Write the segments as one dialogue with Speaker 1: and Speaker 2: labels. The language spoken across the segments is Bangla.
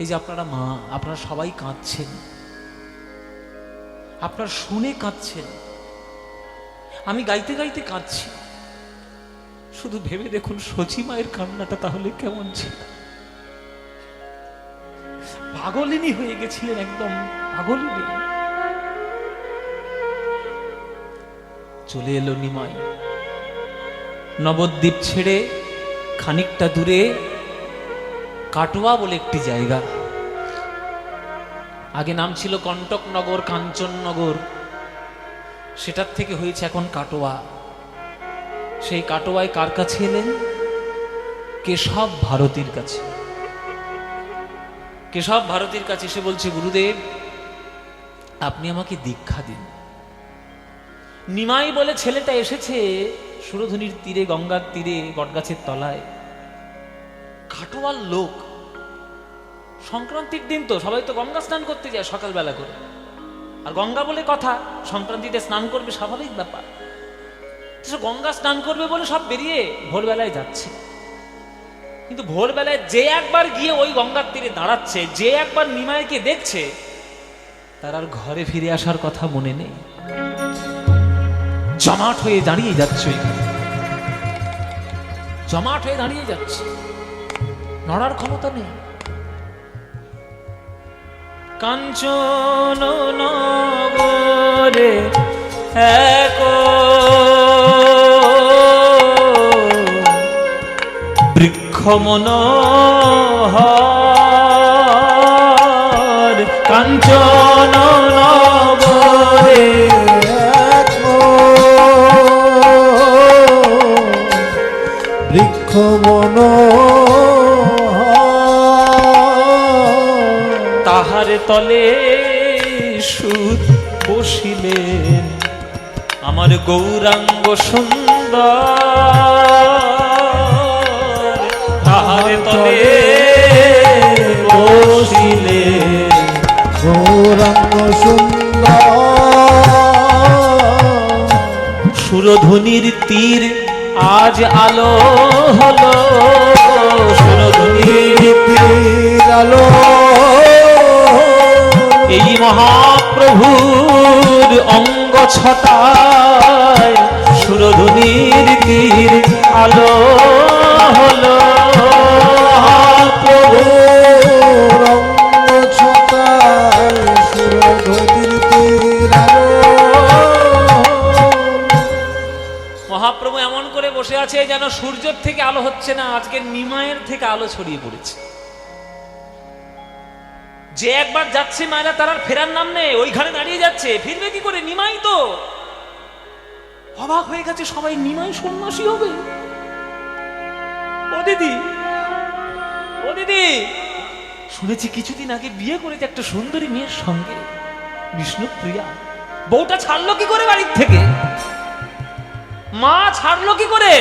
Speaker 1: এই যে আপনারা মা, আপনারা সবাই কাঁদছেন, আপনারা শুনে কাঁদছেন, আমি গাইতে গাইতে কাঁদছি। শুধু ভেবে দেখুন সচি মায়ের কান্নাটা তাহলে কেমন ছিল। পাগলিনী হয়ে গেছিলেন, একদম পাগলিনী। চলে এলো নিমাই, নবদ্বীপ ছেড়ে খানিকটা দূরে কাটোয়া বলে একটি জায়গা। আগে নাম ছিল কণ্টকনগর, কাঞ্চননগর, সেটার থেকে হয়েছে এখন কাটোয়া। সেই কাটোয়ায় কার কাছে এলেন? কেশব ভারতীর কাছে। কেশব ভারতীর কাছে এসে বলছে, গুরুদেব আপনি আমাকে দীক্ষা দিন। নিমাই বলে ছেলেটা এসেছে সুরধুনির তীরে, গঙ্গার তীরে, বটগাছের তলায়। কাটোয়ার লোক, সংক্রান্তির দিন তো সবাই তো গঙ্গা স্নান করতে যায় সকালবেলা করে, আর গঙ্গা বলে কথা, সংক্রান্তিতে স্নান করবে স্বাভাবিক ব্যাপার। গঙ্গা স্নান করবে বলে সব বেরিয়ে ভোরবেলায় যাচ্ছে। কিন্তু ভোরবেলায় যে একবার গিয়ে ওই গঙ্গার তীরে দাঁড়াচ্ছে, যে একবার নিমাইকে দেখছে, তার আর ঘরে ফিরে আসার কথা মনে নেই। জমাট হয়ে দাঁড়িয়ে যাচ্ছে, জমাট হয়ে দাঁড়িয়ে যাচ্ছে, নড়ার ক্ষমতা নেই। কাঞ্চন নগরে এক বৃক্ষ মনোহর, কাঞ্চন নগরে এক
Speaker 2: বৃক্ষ মনোহর,
Speaker 1: তাহার তলে সুর বসিলেন আমার গৌরাঙ্গ সুন্দর। তাহার তলে বসিলেন
Speaker 2: গৌরাঙ্গ সুন্দর,
Speaker 1: সুরধুনির তীর আজ আলো হলো, সুরধুনির
Speaker 2: তীর আলো।
Speaker 1: এই মহাপ্রভুর অঙ্গ ছটায় সুরধুনির তীর আলো হলো।
Speaker 2: মহাপ্রভুর অঙ্গ ছটায় সুরধুনির তীর আলো।
Speaker 1: মহাপ্রভু এমন করে বসে আছে যেন সূর্যের থেকে আলো হচ্ছে না, আজকে নিমাইয়ের থেকে আলো ছড়িয়ে পড়েছে। যে একবার যাচ্ছে মায়েরা, তার আর ফেরার নাম নেই, ওইখানে দাঁড়িয়ে যাচ্ছে। ফিরবে কি করে? নিমাই তো অবাক হয়ে গেছে সবাই, নিমাই সন্ন্যাসী হবে? ও দিদি, ও দিদি, শুনেছি কিছুদিন আগে বিয়ে করেছে একটা সুন্দরী মেয়ের সঙ্গে, বিষ্ণুপ্রিয়া। বউটা ছাড়লো কি করে বাড়ির থেকে? মা ছাড়লো কি করে?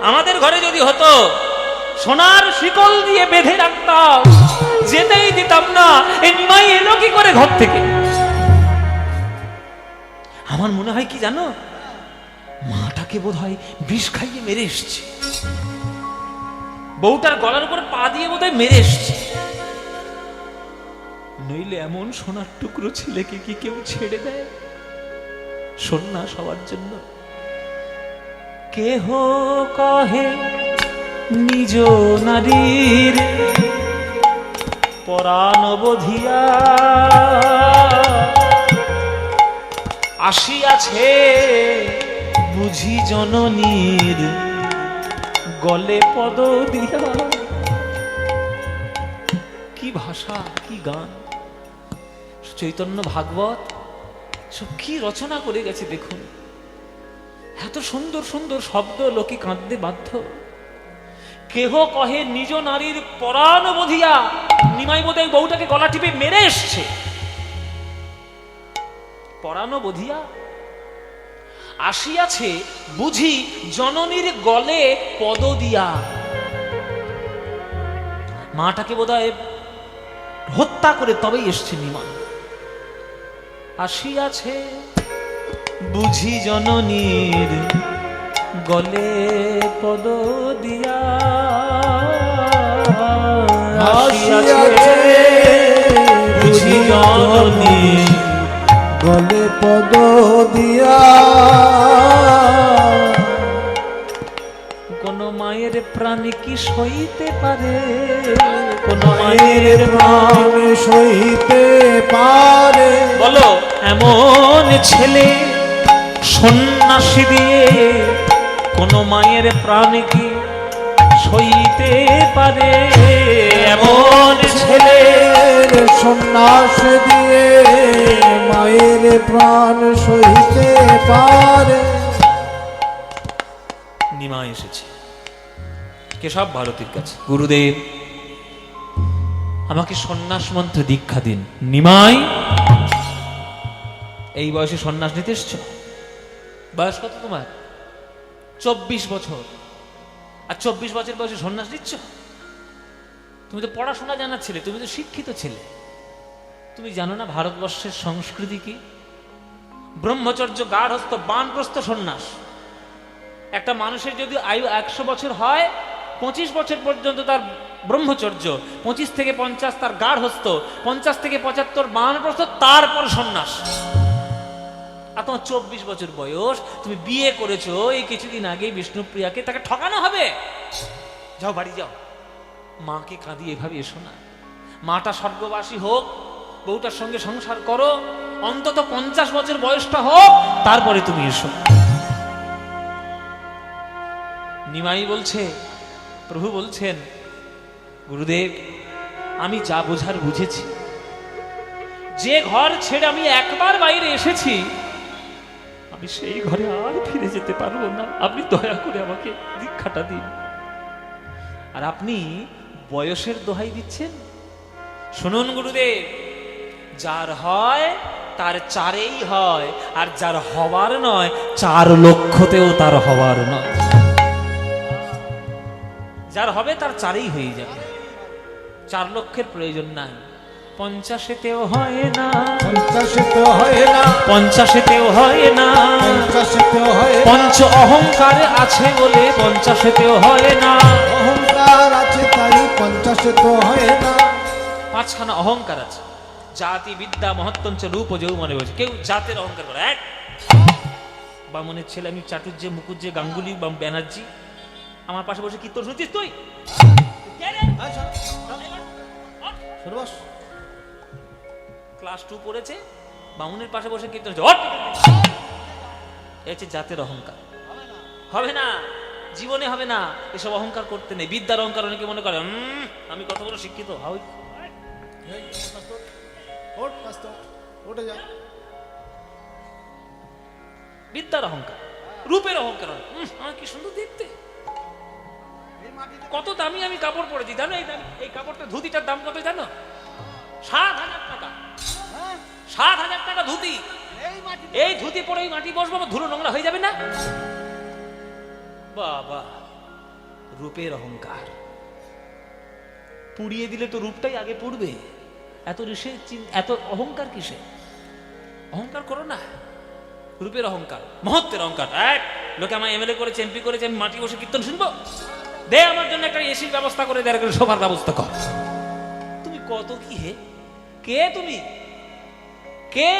Speaker 1: আমাদের ঘরে যদি হতো সোনার শিকল দিয়ে বেঁধে রাখতাম, যেতেই দিতাম না। এই নিমাই এলো কি করে ঘর থেকে? আমার মনে হয় কি জানো, মাটাকে বোধহয় বিষ খাইয়ে মেরে এসছে, বউটার গলার উপর পা দিয়ে বোধহয় মেরে এসছে। নইলে এমন সোনার টুকরো ছেলেকে কি কেউ ছেড়ে দেয় সন্ন্যাস হওয়ার জন্য? কেহ কহে নিজ নারীর পরাণ বধিয়া, আসিয়াছে বুঝি জননীর গলে পদ দিয়া। কি ভাষা, কি গান! চৈতন্য ভাগবত সব কি রচনা করে গেছে দেখুন। এত সুন্দর সুন্দর শব্দ, লোকে কাঁদতে বাধ্য। কেহ কহে নিজ নারীর পরাণ বধিয়া, নিমাই বোধহয় বউটাকে গলা টিপে মেরে এসছে। পরাণ বধিয়া আসিয়াছে বুঝি জননীর গলে পদ দিয়া। মাটাকে বোধহয় হত্যা করে তবেই এসছে নিমাই। আসিয়াছে বুঝি জননীর গলে পদ দিয়া আছে বুঝি জননী
Speaker 2: গলে পদ দিয়া
Speaker 1: কোন মায়ের প্রাণ কি সইতে পারে কোন
Speaker 2: মায়ের
Speaker 1: মায়ের
Speaker 2: প্রাণ সইতে পারে
Speaker 1: বলো এমন ছেলে সন্ন্যাসী দিয়ে কোন মায়ের প্রাণ কি সইতে পারে এমন ছেলে
Speaker 2: সন্ন্যাস দিয়ে মায়ের প্রাণ সইতে পারে।
Speaker 1: নিমা এসেছে কেশব ভারতীর কাছে, গুরুদেব আমাকে সন্ন্যাস মন্ত্রে দীক্ষা দিন। নিমাই এই বয়সে সন্ন্যাস নিতে এসছো? বয়স কত তোমার? 24 বছর। আর 24 বছর বয়সে সন্ন্যাস নিচ্ছ? তুমি তো পড়াশোনা জানার ছেলে, তুমি তো শিক্ষিত ছেলে, তুমি জানো না ভারতবর্ষের সংস্কৃতি কি? ব্রহ্মচর্য, গার্হস্থ, বানপ্রস্থ, সন্ন্যাস। একটা মানুষের যদি আয়ু 100 বছর হয়, 25 বছর পর্যন্ত তার ব্রহ্মচর্য, 25 থেকে 50 তার গার্হস্থ, 50 থেকে 75 বানপ্রস্থ, তারপর সন্ন্যাস। আর তোমার 24 বছর বয়স, তুমি বিয়ে করেছো এই কিছুদিন আগে বিষ্ণুপ্রিয়াকে, তাকে ঠকানো হবে? যাও বাড়ি যাও, মাকে কাঁদিয়ে এভাবে এসো না। মাটা স্বর্গবাসী হোক, বউটার সঙ্গে সংসার করো, অন্তত 50 বছর বয়সটা হোক, তারপরে তুমি এসো। নিমাই বলছে, প্রভু বলছেন, গুরুদেব আমি যা বোঝার বুঝেছি। যে ঘর ছেড়ে আমি একবার বাইরে এসেছি, আমি সেই ঘরে আর ফিরে যেতে পারবো না। আপনি দয়া করে আমাকে দীক্ষাটা দিন। আর আপনি বয়সের দোহাই দিচ্ছেন? শুনুন গুরুদেব, যার হয় তার 4এই হয়, আর যার হবার নয় 4 লক্ষতেও তার হবার নয়। যার হবে তার 4এই হয়ে যাবে, 4 লক্ষের প্রয়োজন নাই। 50তেও হয় না,
Speaker 2: 50তেও হয় না,
Speaker 1: 50তেও হয় না,
Speaker 2: 50তেও হয় না,
Speaker 1: পঞ্চ অহংকার আছে বলে 50তেও হয় না।
Speaker 2: অহংকার আছে তাই 50তেও হয় না।
Speaker 1: 5খানা অহংকার আছে, জাতি, বিদ্যা, মহত্তঞ্চ, রূপ, যৌবনে বসে। কেউ জাতের অহংকার করে, এক বামনের ছেলে আমি, চাটুর্যে, মুকুজ্জে, গাঙ্গুলি বা ব্যানার্জি, আমার পাশে বসে কীর্তন শুনছিস তুই? ক্লাস 2 পড়েছে, বামুনের পাশে বসে কীর্তন হচ্ছে। জাতের অহংকার হবে না, জীবনে হবে না। এসব অহংকার করতে নেই। বিদ্যার অহংকার অনেকে মনে করে আমি কত বড় শিক্ষিত। বিদ্যার অহংকার, রূপের অহংকার, আমার কি সুন্দর দেখতে, কত দামি আমি কাপড় পরেছি জানো? এই কাপড়টা, ধুতিটার দাম কত জানো? 7,000 টাকা। 7,000 টাকা ধুতি। এই ধুতি পরে এই মাটি বসবো, ধুলো নোংরা হয়ে যাবে না? বাবা, রূপের অহংকার। পুড়িয়ে দিলে তো রূপটাই আগে পুড়বে। এত অহংকার কিসে? অহংকার করো না। রূপের অহংকার, মহত্বের অহংকার। লোকে আমার এমএলএ করেছে, এমপি করেছে, আমি মাটি বসে কীর্তন শুনবো? দে আমার জন্য একটা এসির ব্যবস্থা করে, দে একটা সোফার ব্যবস্থা কর। তুমি কত কি হে? কে তুমি? কে?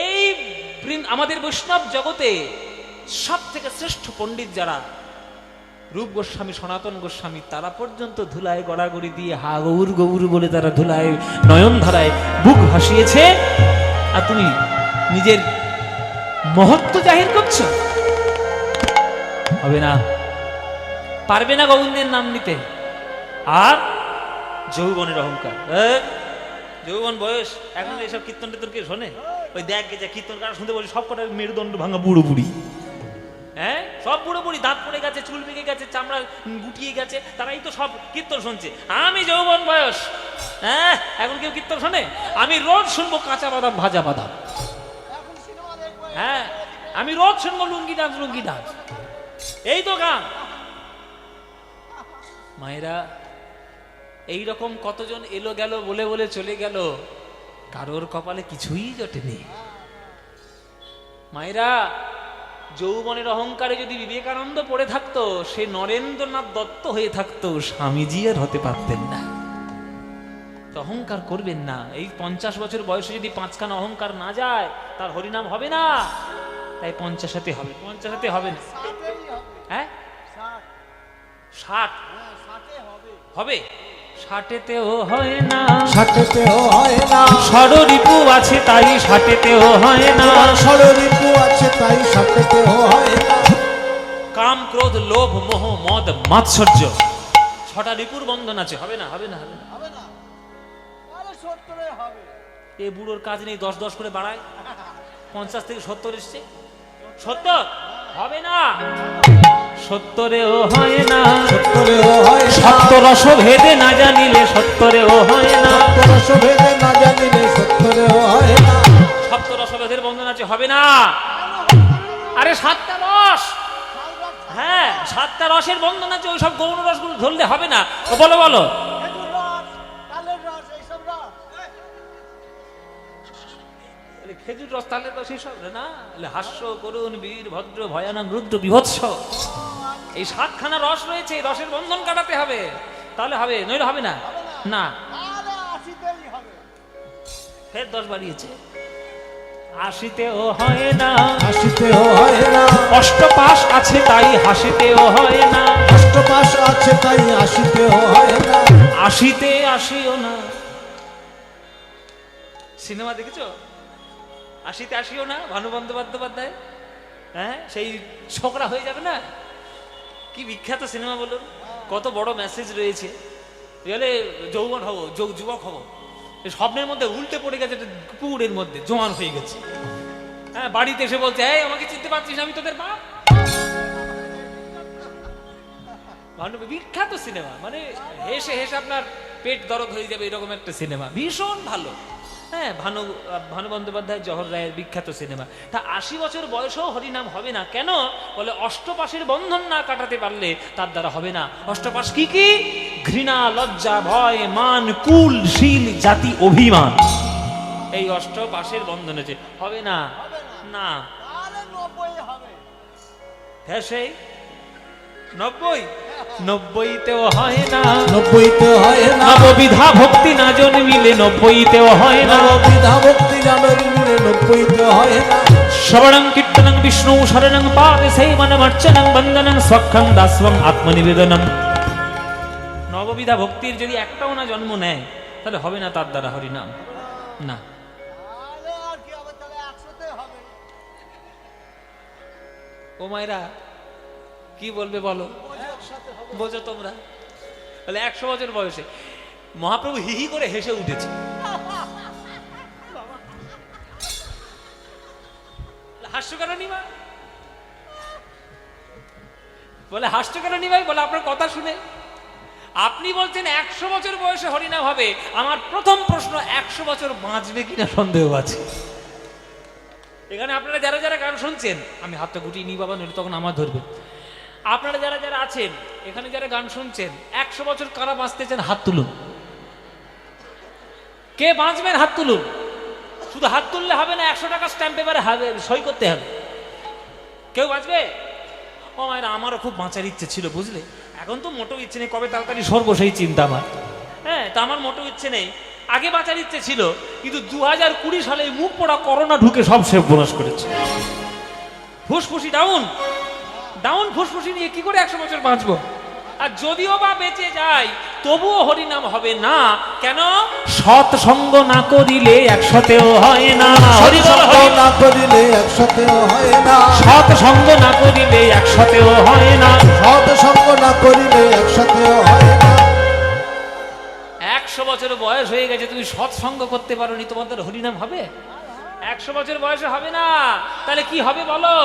Speaker 1: এই আমাদের বৈষ্ণব জগতে সব থেকে শ্রেষ্ঠ পণ্ডিত যারা, রূপ গোস্বামী, সনাতন গোস্বামী, তারা পর্যন্ত ধুলায় গড়াগড়ি দিয়ে হা গৌর গৌর বলে তারা ধুলায় নয়ন ধারায় বুক ভাসিয়েছে। আর তুমি নিজের মহত্ব জাহির করছো? হবে না, পারবে না গোবিন্দের নাম নিতে। আর যৌবনের অহংকার, যৌবন বয়স, এখন এইসব কীর্তন টির্তন কে শোনে? ওই দেখ যে কীর্তন কারা শুনতে বলছে, সব কটা মেরুদণ্ড ভাঙা বুড়ো বুড়ি। হ্যাঁ, সব বুড়ো বুড়ি, দাঁত পড়ে গেছে, চুল পেকে গেছে, চামড়া গুটিয়ে গেছে, তারাই তো সব কীর্তন শুনছে। আমি যৌবন বয়স, হ্যাঁ, এখন কেউ কীর্তন শোনে? আমি রোজ শুনবো কাঁচা বাদাম, ভাজা বাদাম। হ্যাঁ, আমি রোজ শুনবো লুঙ্গি ডান্স, লুঙ্গি ডান্স। এই তো গান। মায়েরা, এইরকম কতজন এলো গেল বলে বলে চলে গেল, কারোর কপালে কিছুই জটেনি। মায়েরা, যৌবনের অহংকারে যদি বিবেকানন্দ পড়ে থাকতো, সে নরেন্দ্রনাথ দত্ত হয়ে থাকতো, স্বামীজি আর হতে পারতেন না। তো অহংকার করবেন না। এই 50 বছর বয়সে যদি 5খানা অহংকার না যায় তার হরিনাম হবে না। তাই 50-এ হবে, 50-এ হবে না। হ্যাঁ 60 হবে, 60-তেও হয় না,
Speaker 2: 60-তেও হয় না।
Speaker 1: ষড়রিপু আছে তাই 60-তেও হয় না,
Speaker 2: ষড়রিপু আছে তাই 60-তেও হয় না।
Speaker 1: কাম ক্রোধ লোভ মোহ মদ মাৎসর্য, 6টা রিপুর বন্ধন আছে, হবে না হবে না হবে না। এ বুড়োর কাজ নেই, 10-10 করে বাড়ায়, 50 থেকে 70 এসছে, 70 হবে না, 70-এও হয় না,
Speaker 2: 70-তেও হয় না।
Speaker 1: সপ্তরস ভেদে না জানিলে 70-এও হয় না,
Speaker 2: সপ্তরস ভেদে না জানিলে 70-তেও হয় না।
Speaker 1: সপ্তরস ভেদের বন্ধন আছে, হবে না। আরে 7টা রস, হ্যাঁ 7টা রসের বন্ধন আছে, ওই সব গৌণ রসগুলো ধরলে হবে না। ও বলো বলো, খেজুর রস তালের রস এইসব না, হাস্য করুণ বীর ভদ্র ভয়ানক রুদ্র বিভৎস, এই 7খানা রস রয়েছে, এই রসের বন্ধন কাটাতে হবে, তাহলে হবে, নইলে হবে না। না ফের 10 বাড়িয়েছে, 80-তেও হয় না,
Speaker 2: 80-তেও হয় না।
Speaker 1: অষ্টপাশ আছে তাই 80-তেও হয় না,
Speaker 2: অষ্টপাশ আছে তাই 80-তেও হয় না।
Speaker 1: 80-তে আসিও না। সিনেমা দেখেছো 80-তে আসিও না, ভানু বন্দ্যোপাধ্যায়, হ্যাঁ সেই ছোকরা হয়ে যাবে না, কি বিখ্যাত সিনেমা বলুন, কত বড় মেসেজ রয়েছে। এলে যৌবন হবো, যুবক হবো, এই স্বপ্নের মধ্যে উল্টে পড়ে গেছে, পুকুরের মধ্যে জোয়ান হয়ে গেছে। হ্যাঁ বাড়িতে এসে বলছে, এই আমাকে চিনতে পারছিস, আমি তোদের বাপ। ভানু বিখ্যাত সিনেমা, মানে হেসে হেসে আপনার পেট দরদ হয়ে যাবে, এরকম একটা সিনেমা, ভীষণ ভালো। হ্যাঁ ভানু বন্দ্যোপাধ্যায় জহর রায়ের বিখ্যাত সিনেমা। তা 80 বছর বয়সেও হরিনাম হবে না কেন? বলে অষ্টপাশের বন্ধন না কাটাতে পারলে তার দ্বারা হবে না। অষ্টপাশ কি কি? ঘৃণা, লজ্জা, ভয়, মান, কুল, শীল, জাতি, অভিমান, এই অষ্টপাশের বন্ধন আছে, হবে না। না হ্যাঁ সেই 90-তেও হয় না,
Speaker 2: 90-তেও হয় না।
Speaker 1: নববিধা ভক্তি না জন্মিলে 90-তেও হয় না,
Speaker 2: নববিধা ভক্তি না জন্মিলে 90-তেও হয় না।
Speaker 1: শ্রবণং কীর্তনং বিষ্ণু শরণং পাদে সেবনমর্চনং বন্দনং স্বক্ষং দাস্বং আত্মনিবেদনম। নববিধা ভক্তির যদি একটাও না জন্ম নেয় তাহলে হবে না তার দ্বারা হরিনাম। না ও মায়েরা কি বলবে বলো, বোঝো তোমরা। তাহলে 100 বছর বয়সে মহাপ্রভু হিহি করে হেসে উঠেছে। হাস্য কেন নিমা? বলে হাস্য কেন নিমাই? বলে আপনার কথা শুনে আপনি বলছেন 100 বছর বয়সে হরিনাম হবে। আমার প্রথম প্রশ্ন, 100 বছর বাঁচবে কিনা সন্দেহ আছে। এখানে আপনারা যারা যারা গান শুনছেন, আমি হাতটা গুটিয়ে নিই বাবা, নইলে তখন আমার ধরবে। আপনারা যারা যারা আছেন এখানে, যারা গান শুনছেন, 100 বছর কারা বাঁচতে চান হাত তুলুন। কে বাঁচবেন হাত তুলুন। শুধু হাত তুললে হবে না, 100 টাকা স্ট্যাম্প পেপারে সই করতে হবে। কেউ বাঁচবে? ও মায়েরা, আমারও খুব বাঁচার ইচ্ছে ছিল বুঝলে, এখন তো মোটেও ইচ্ছে নেই, কবে তাড়াতাড়ি সরবো সেই চিন্তা আমার। হ্যাঁ তা আমার মোটেও ইচ্ছে নেই, আগে বাঁচার ইচ্ছে ছিল, কিন্তু 2020 সালে মুখ পড়া করোনা ঢুকে সব সে বোনাস করেছে। ফুসফুসি ডাউন ডাউন, ফুসফুসি নিয়ে কি করে 100 বছর বাঁচবো? আর যদিও বা বেঁচে যাই তবুও হরিনাম হবে না। কেন? সৎসঙ্গ না করিলে 100-তেও হয় না।
Speaker 2: সৎসঙ্গ না করিলে 100-তেও হয় না।
Speaker 1: সৎসঙ্গ না করিলে 100-তেও হয় না।
Speaker 2: সৎসঙ্গ না করিলে 100-তেও হয় না।
Speaker 1: 100 বছর বয়স হয়ে গেছে, তুমি সৎসঙ্গ করতে পারোনি, তোমাদের হরিনাম হবে? 100 বছর বয়সে হবে না। তাহলে কি হবে বলো?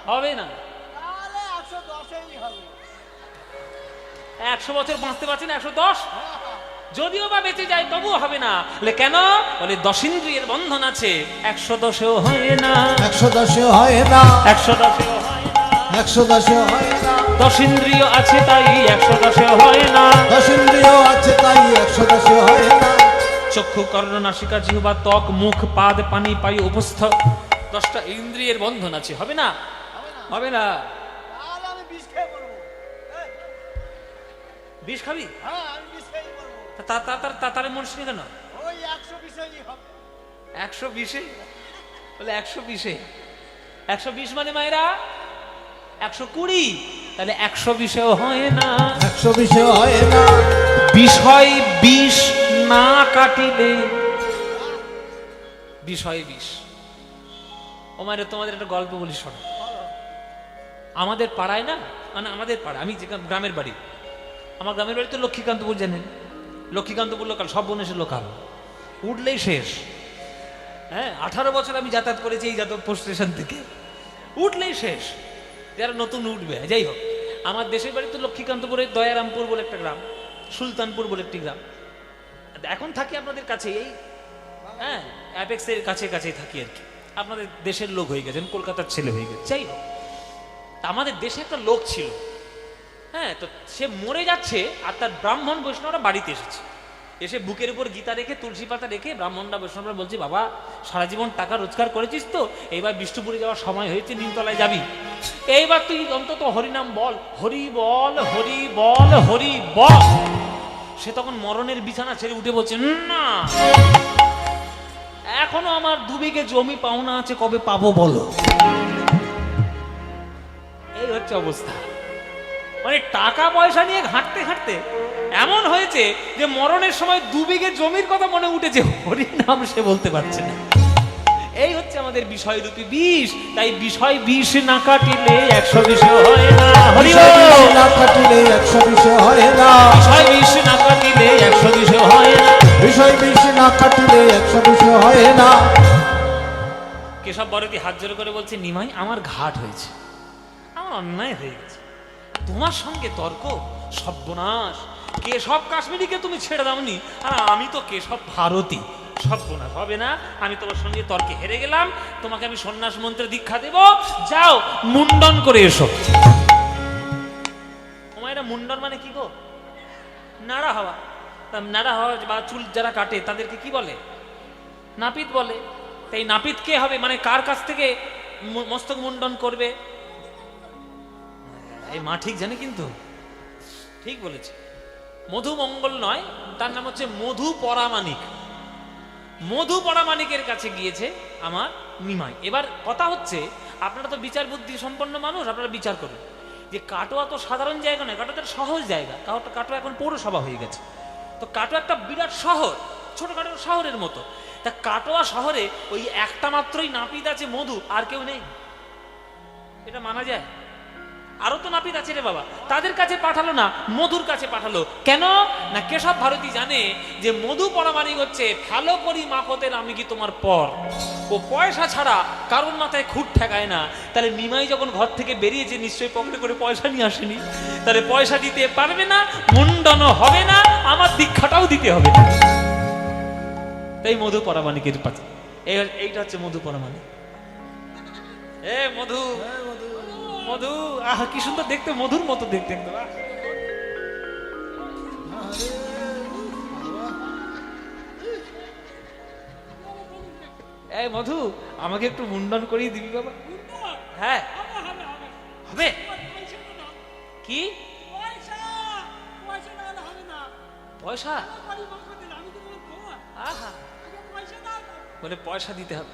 Speaker 1: হবে না। 100 বছর বাঁচতে পারছি না, 110 যদিও বা বেঁচে যায় তবুও হবে না। বলে কেন? বলে 10 ইন্দ্রিয়ের বন্ধন আছে, 110-এও হয় না।
Speaker 2: 110-এও হয় না।
Speaker 1: 110-এও হয় না।
Speaker 2: 110-এও হয় না।
Speaker 1: 10 ইন্দ্রিয় আছে তাই 110-এও হয় না।
Speaker 2: 10 ইন্দ্রিয় আছে তাই 110-এও হয় না।
Speaker 1: চক্ষু, কর্ণ, নাসিকা, জিহ্বা, ত্বক, মুখ, পাদ, পানি, পায়ু, উপস্থ, 10টা ইন্দ্রিয়ের বন্ধন আছে, হবে না? হবে না। বিষ খাবি? তারে মন শুনি কেন?
Speaker 2: ওই 120 হবে।
Speaker 1: 120 বলে 120 120 মানে মায়েরা 120, তাহলে 120 হয় না।
Speaker 2: 120 হয় না।
Speaker 1: বিষয় বিষ না কাটিলে বিষয় বিষ। ও মায়েরা তোমাদের একটা গল্প বলি শোনো। আমাদের পাড়ায় না, মানে আমাদের পাড়া, আমি যে গ্রামের বাড়ি, আমার গ্রামের বাড়ি তো লক্ষ্মীকান্তপুর, জানেন লক্ষ্মীকান্তপুর লোকাল, সব বনেশের লোকাল, উঠলেই শেষ। হ্যাঁ, 18 বছর আমি যাতায়াত করেছি এই যাদবপুর স্টেশন থেকে, উঠলেই শেষ, যারা নতুন উঠবে। যাই হোক, আমার দেশের বাড়ি তো লক্ষ্মীকান্তপুরের দয়ারামপুর বলে একটা গ্রাম, সুলতানপুর বলে একটি গ্রাম। এখন থাকি আপনাদের কাছে, এই হ্যাঁ অ্যাপেক্সের কাছে কাছেই থাকি আর কি। আপনাদের দেশের লোক হয়ে গেছেন, কলকাতার ছেলে হয়ে গেছে। যাই হোক, আমাদের দেশে একটা লোক ছিল, হ্যাঁ, তো সে মরে যাচ্ছে আর তার ব্রাহ্মণ বৈষ্ণবরা বাড়িতে এসেছে। এসে বুকের উপর গীতা রেখে তুলসী পাতা রেখে ব্রাহ্মণরা বৈষ্ণবরা বলছে, বাবা সারা জীবন টাকা রোজগার করেছিস তো, এইবার বিষ্ণুপুরে যাওয়ার সময় হয়েছে, নিমতলায় যাবি, এইবার তুই অন্তত হরিনাম বল, হরি বল হরি বল হরি বল। সে তখন মরণের বিছানা ছেড়ে উঠে বলছে, না এখনো আমার 2 বিঘে জমি পাওনা আছে, কবে পাবো বলো। এই হচ্ছে অবস্থা, মানে টাকা পয়সা নিয়ে ঘাঁটতে ঘাঁটতে এমন হয়েছে যে মরণের সময় 2 বিঘে জমির কথা মনে উঠেছে, হরির নাম সে বলতে পারছে না। এই হচ্ছে আমাদের বিষয় রূপী বিষ। তাই বিষয় বিষ না কাটিলে 120 হয় না। হরি বল।
Speaker 2: না কাটিলে 120 হয় না।
Speaker 1: বিষয় বিষ না কাটিলে 120 হয় না।
Speaker 2: বিষয় বিষ না কাটিলে 120 হয় না।
Speaker 1: কেশব বরদি হাত জোড় করে বলছে, নিমাই আমার ঘাট হয়েছে, আমার অন্যায় হয়ে গেছে, তোমার সঙ্গে তর্ক সর্বনাশ। কেশব কাশ্মীরিকে তুমি ছেড়ে দাওনি, আর আমি তো কেশব ভারতী, সর্বনাশ হবে না। আমি তোমার সঙ্গে তর্কে হেরে গেলাম, তোমাকে আমি সন্ন্যাস মন্ত্রে দীক্ষা দেব, যাও মুন্ডন করে এসো। তোমার মুন্ডন মানে কি গো? নাড়া হওয়া। নাড়া হওয়া বা চুল যারা কাটে তাদেরকে কি বলে? নাপিত বলে। তাই নাপিত কে হবে, মানে কার কাছ থেকে মস্তক মুন্ডন করবে? এই মা ঠিক জানে, কিন্তু ঠিক বলেছে। মধু মঙ্গল নয়, তার নাম হচ্ছে মধু পরামানিক। মধু পরামানিকের কাছে গিয়েছে আমার নিমাই। এবার কথা হচ্ছে, আপনারা তো বিচার বুদ্ধি সম্পন্ন মানুষ, আপনারা বিচার করুন যে কাটোয়া তো সাধারণ জায়গা নয়, কাটোয়া তো সহজ জায়গা। কাটোয়া এখন পৌরসভা হয়ে গেছে। তো কাটোয়া একটা বিরাট শহর, ছোটখাটো শহরের মতো। তা কাটোয়া শহরে ওই একটা মাত্রই নাপিত আছে মধু, আর কেউ নেই, এটা মানা যায়? আরো তো নাপিত আছে রে বাবা, তাদের কাছে পাঠালো না, মধুর কাছে পাঠালো। কেন না, কেশব ভারতী জানে যে মধু পরামানিক হচ্ছে ফেলো করি মাপতের আমি কি তোমার পর। ও পয়সা ছাড়া কারোর মাথায় খুঁট ঠেকায় না। তাহলে নিমাই যখন ঘর থেকে বেরিয়েছে, নিশ্চয়ই পকেটে করে পয়সা নিয়ে আসেনি, তাহলে পয়সা দিতে পারবে না, মুন্ডনও হবে না, আমার দীক্ষাটাও দিতে হবে না। তাই মধু পরামানিকের পাশে, এইটা হচ্ছে মধু পরামানিক। এ মধু, মধু, আহা কি সুন্দর দেখতে, মধুর মতো দেখতে একদম। এই মধু, আমাকে একটু মুন্ডন করিয়ে দিবি বাবা? হ্যাঁ হবে। কি পয়সা? আহা, বলে পয়সা দিতে হবে।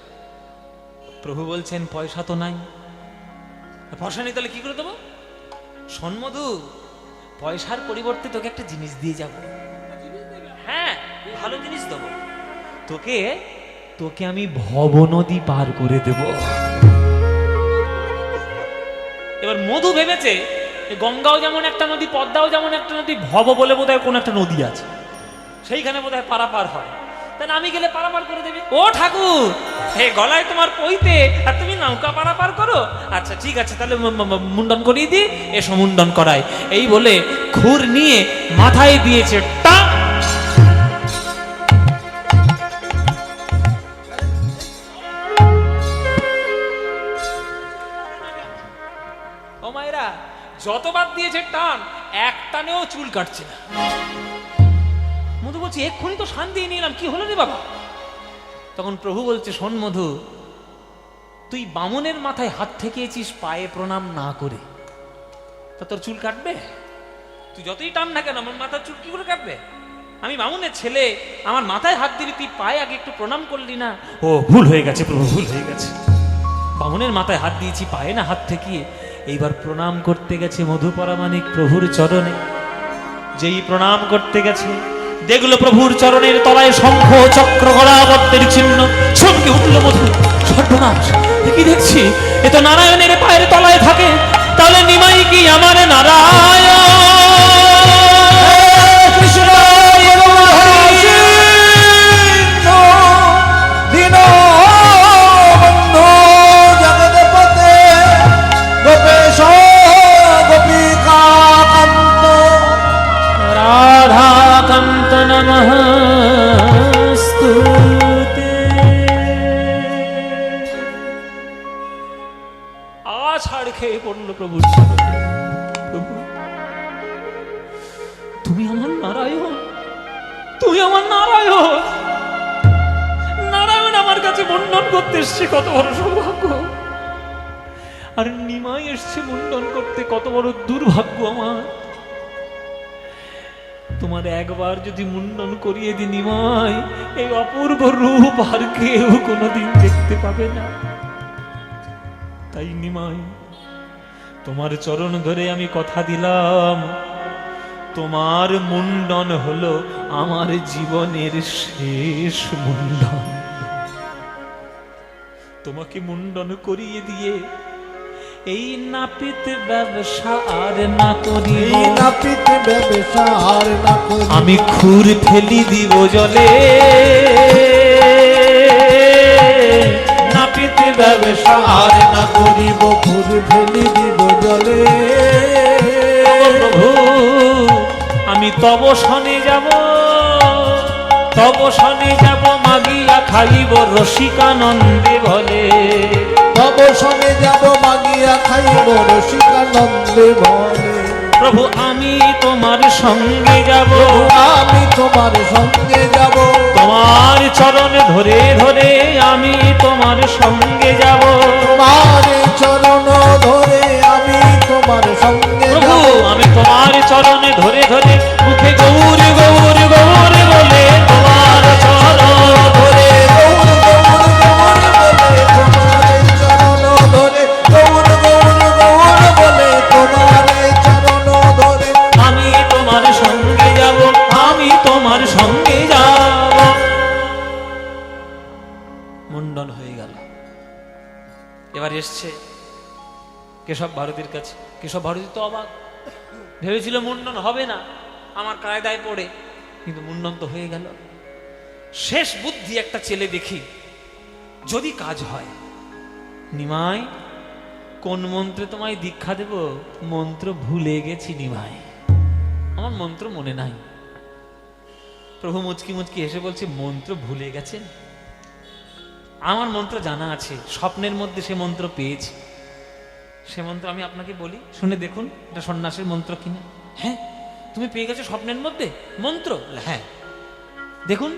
Speaker 1: প্রভু বলছেন পয়সা তো নাই। পয়সা নেই তাহলে কি করে দেবো? শোন মধু, পয়সার পরিবর্তে তোকে একটা জিনিস দিয়ে যাব। হ্যাঁ, ভালো জিনিস দেবো তোকে। তোকে আমি ভব নদী পার করে দেব। এবার মধু ভেবেছে গঙ্গাও যেমন একটা নদী, পদ্মাও যেমন একটা নদী, ভব বলে বোধহয় কোন একটা নদী আছে, সেইখানে বোধহয় পারাপার হয়। তাহলে আমি গেলে পারাপার করে দেবে। ও ঠাকুর, হে গলায় তোমার পইতে, আর তুমি নৌকা পারাপার করো? আচ্ছা ঠিক আছে, তাহলে মুন্ডন করিয়ে দি, এসো মুন্ডন করায়। এই বলে খুর নিয়ে মাথায় দিয়েছে টা। ও মায়েরা, যতবার দিয়েছে টান, এক টানেও চুল কাটছে না। মধু বলছে, এক্ষুনি তো শান্তি নিলাম, কি হলো রে বাবা? তখন প্রভু বলছে, শোন মধু, তুই বামনের মাথায় হাত ঠেকিয়েছিস পায়ে প্রণাম না করে, তা তোর চুল কাটবে? তুই যতই টান না কেন, আমার মাথার চুল কি করে কাটবে? আমি বামুনের ছেলে, আমার মাথায় হাত দিবি, তুই পায়ে আগে একটু প্রণাম করলি না? ও ভুল হয়ে গেছে প্রভু, ভুল হয়ে গেছে। বামুনের মাথায় হাত দিয়েছি, পায়ে না হাত ঠেকিয়ে। এইবার প্রণাম করতে গেছে মধুপরামানিক প্রভুর চরণে। যেই প্রণাম করতে গেছে দেখলো প্রভুর চরণের তলায় শঙ্খ চক্র গলাবদ্ধের চিহ্ন। চমকে উঠল মধু, সর্বনাশ, এ কি দেখছি? এ তো নারায়ণের পায়ের তলায় থাকে, তাহলে নিমাই কি আমার নারায়ণ?
Speaker 2: কৃষ্ণ দীন বন্ধু জগৎপতে গোপেশ গোপিকা কান্ত
Speaker 1: রাধাকান্ত নমস্তুতে। আছাড় খেয়ে পড়ল প্রভুর চরণে। প্রভু, তুমি আমার নারায়ণ, তুমি আমার নারায়ণ। নারায়ণ আমার কাছে মুন্ডন করতে এসছে, কত বড় সৌভাগ্য। আর নিমাই এসছে মুন্ডন করতে, কত বড় দুর্ভাগ্য আমার। তোমার একবার যদি মুন্ডন করিয়ে দি নিমাই, এই অপূর্ব রূপ আর কেউ কোনোদিন দেখতে পাবে না। তাই নিমাই, তোমার চরণ ধরে আমি কথা দিলাম, তোমার মুন্ডন হলো আমার জীবনের শেষ মুন্ডন। তোমাকে মুন্ডন করিয়ে দিয়ে এই নাপিত ব্যবসা আর না করি,
Speaker 2: এই নাপিত ব্যবসা আর না করি,
Speaker 1: আমি খুর ফেলি দিব জলে। নাপিত ব্যবসা
Speaker 2: আর না করিব, ফুল ফেলি দিব জলে।
Speaker 1: প্রভু, আমি তব শনে যাব, তব শনে যাব, মাগিয়া খাইব রসিকানন্দে বলে।
Speaker 2: তব সঙ্গে যাব মাগিয়া খাইব রসিকানন্দে বলে।
Speaker 1: প্রভু, আমি তোমার সঙ্গে যাব,
Speaker 2: আমি তোমার সঙ্গে যাব,
Speaker 1: তোমার চরণ ধরে ধরে আমি তোমার সঙ্গে যাব।
Speaker 2: তোমার চরণ ধরে আমি তোমার সঙ্গে
Speaker 1: প্রভু,
Speaker 2: যাব।
Speaker 1: আমি তোমার চরণ ধরে ধরে মুখে গৌর গৌর গৌর বলে তোমার চরণ ধরে।
Speaker 2: গৌর গৌর গৌর বলে তোমার চরণ ধরে, গৌর গৌর গৌর বলে তোমার চরণ ধরে।
Speaker 1: আমি তোমার সঙ্গে যাব, আমি তোমার সঙ্গে যাব। মুন্ডন হয়ে গেল। এবার এসছে কেশব ভারতীর কাছে। কেশব ভারতী তো অবাক, ভেবেছিল মুন্ডন হবে না আমার কায়দায় পড়ে, কিন্তু মুন্ডন তো হয়ে গেল। শেষ বুদ্ধি একটা ছেলে দেখি, যদি কাজ হয়। নিমাই, কোন মন্ত্রে তোমায় দীক্ষা দেব? মন্ত্র ভুলে গেছি নিমাই, আমার মন্ত্র মনে নাই। প্রভু মুচকি মুচকি এসে বলছে, মন্ত্র ভুলে গেছেন? আমার মন্ত্র জানা আছে, স্বপ্নের মধ্যে সে মন্ত্র পেয়েছি। সে মন্ত্র আমি আপনাকে বলি, শুনে দেখুন এটা সন্ন্যাসের মন্ত্র কিনা। হ্যাঁ, তুমি পেয়ে গেছো স্বপ্নের মধ্যে মন্ত্র? হ্যাঁ, দেখুন।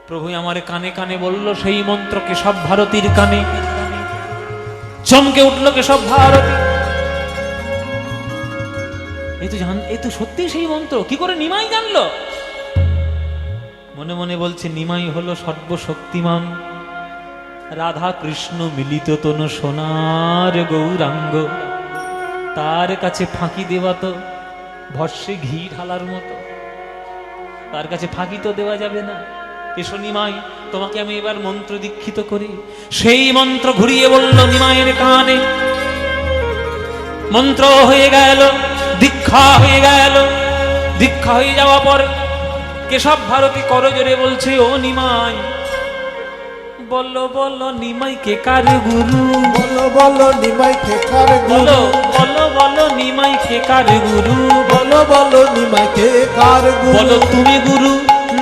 Speaker 1: প্রভু আমার কানে কানে বলল সেই মন্ত্র কেশব ভারতীর কানে। চমকে উঠল কেশব ভারতী। এই তো সত্যি সেই মন্ত্র। কি করে নিমাই জানলো? মনে মনে বলছে, নিমাই হলো সর্বশক্তিমান রাধা কৃষ্ণ মিলিত তনু সোনার গৌরাঙ্গ। তার কাছে ফাঁকি দেওয়া তো ভস্যে ঘি ঢালার মতো, তার কাছে ফাঁকি তো দেওয়া যাবে না। এসো নিমাই, তোমাকে আমি এবার মন্ত্র দীক্ষিত করি। সেই মন্ত্র ঘুরিয়ে বলল নিমাইয়ের কানে। মন্ত্র হয়ে গেল, দীক্ষা হয়ে গেল। দীক্ষা হয়ে যাওয়া পর কেশব ভারতী করজোরে বলছে, ও নিমাই, বলো বলো নিমাই কে কার গুরু?
Speaker 2: বলো বলো নিমাই কে কার গুরু?
Speaker 1: বলো বলো নিমাই কে কার গুরু?
Speaker 2: বলো বলো নিমাই কে কার গুরু?
Speaker 1: বলো তুমি গুরু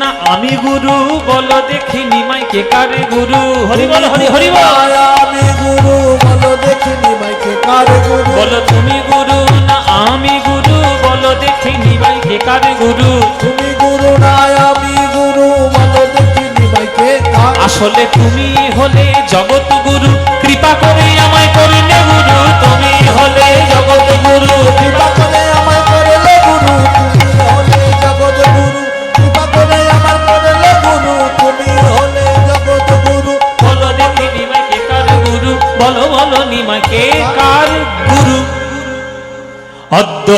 Speaker 1: না আমি গুরু? বলো দেখি নিমাই কে কার গুরু? হরি বল, হরি হরি বল।
Speaker 2: আমি গুরু, বলো দেখি নিমাই কে কার গুরু?
Speaker 1: বলো তুমি গুরু না আমি গুরু? বলো দেখি নিমাই কে কার গুরু?
Speaker 2: তুমি গুরু না আমি গুরু, বলো দেখি নিমাই কে কার?
Speaker 1: আসলে তুমি হলে জগৎ গুরু, কৃপা করে আমায় করলে গুরু। তুমি হলে জগৎ গুরু,
Speaker 2: কৃপা করে আমায় করলে গুরু। তুমি হলে জগৎ গুরু,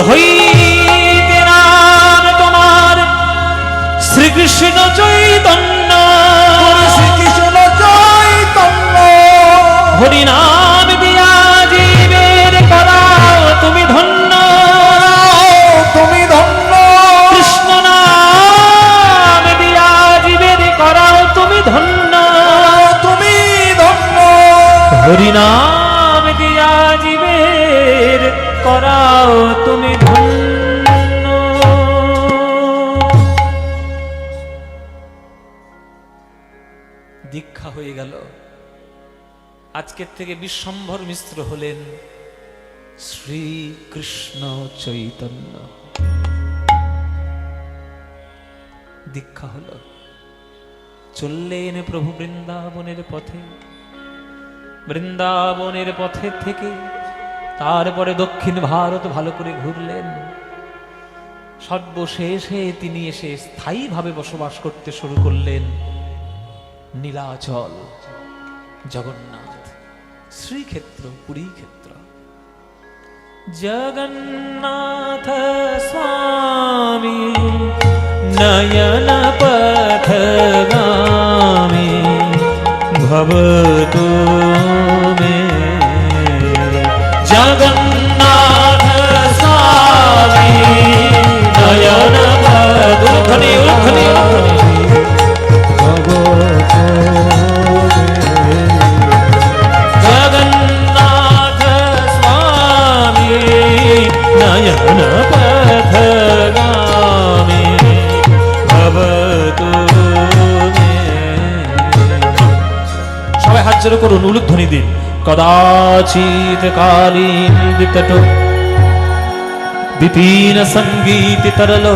Speaker 1: হইতে নাম তোমার শ্রীকৃষ্ণ চৈতন্য,
Speaker 2: শ্রীকৃষ্ণ চৈতন্য।
Speaker 1: হরিনাম দিয়া জীবের করাও তুমি ধন্য,
Speaker 2: তুমি ধন্য।
Speaker 1: কৃষ্ণ নাম দিয়া জীবের করাও তুমি ধন্য,
Speaker 2: তুমি ধন্য।
Speaker 1: হরিনাম দিয়া জীবের করাও তুমি ধন্য। দীক্ষা হয়ে গেল। আজকের থেকে বিশ্বম্ভর মিশ্র হলেন শ্রীকৃষ্ণ চৈতন্য। দীক্ষা হলো, চললেন প্রভু বৃন্দাবনের পথে। বৃন্দাবনের পথে থেকে তারপরে দক্ষিণ ভারত ভালো করে ঘুরলেন। সর্বশেষে তিনি এসে স্থায়ীভাবে বসবাস করতে শুরু করলেন নীলাচল, জগন্নাথ, শ্রীক্ষেত্র, পুরী ক্ষেত্র। জগন্নাথ স্বামী নয়ন পথগামী ভবতু মে। জগন্নাথ স্বামী নয়ন পথগামী জগন্নাথ স্বামী নয়ন পথগামী ভবতু মে। সবাই হাত জোড় করুন, উলুধ্বনি দিন। কদাচিৎ কালীন বিকট বিপিন সঙ্গীত তরল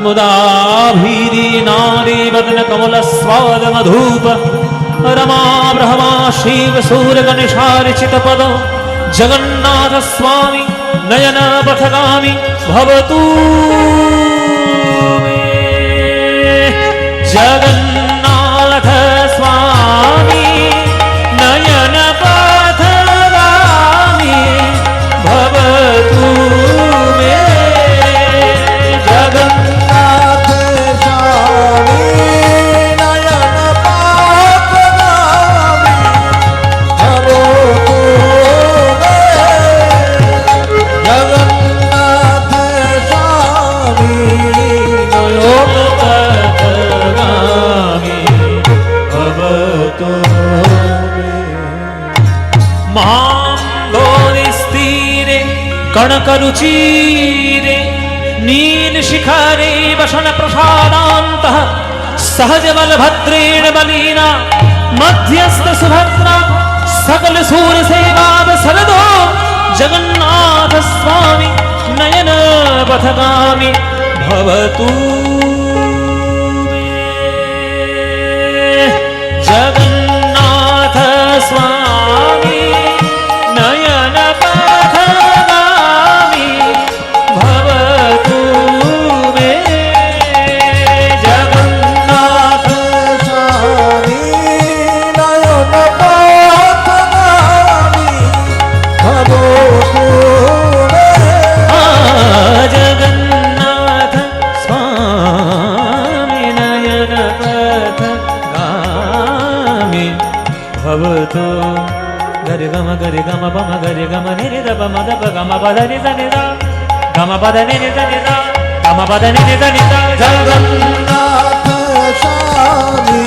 Speaker 1: মুদাভীরি নারী বদন কমল স্বাদ মধুপ रमा ब्रह्मा शिव सूर्य गणेशार्चित पद जगन्नाथ स्वामी नयन पथगामी भवतु मे। जगन्नाथ स्वामी नयन पथगामी भवतु मे।
Speaker 2: जगन्नाथ स्वामी नयन पथगामी भवतु मे। जगन्नाथ स्वामी नयन
Speaker 1: पथगामी भवतु मे। महाम्भोधिस्थिरे कणकरुचिरे नील शिखरे वसन प्रसादान्तः सहज बलभद्रेण बलीना मध्यस्थ सुभद्रा सकल सूर सेवा सरदो जगन्नाथ स्वामी नयन पथगामी भवतु मे। जगन्नाथ स्वामी नयन पथगामी भवतु मे।
Speaker 2: जगन्नाथ स्वामी नयन पथगामी भवतु मे।
Speaker 1: जगन्नाथ स्वामी नयन पथगामी भवतु। गरि गम बम गरि गम नि द पम द प गम पद नि द नि द गम पद नि नि द नि द गम पद नि नि द नि द।
Speaker 2: जगन्नाथ स्वामी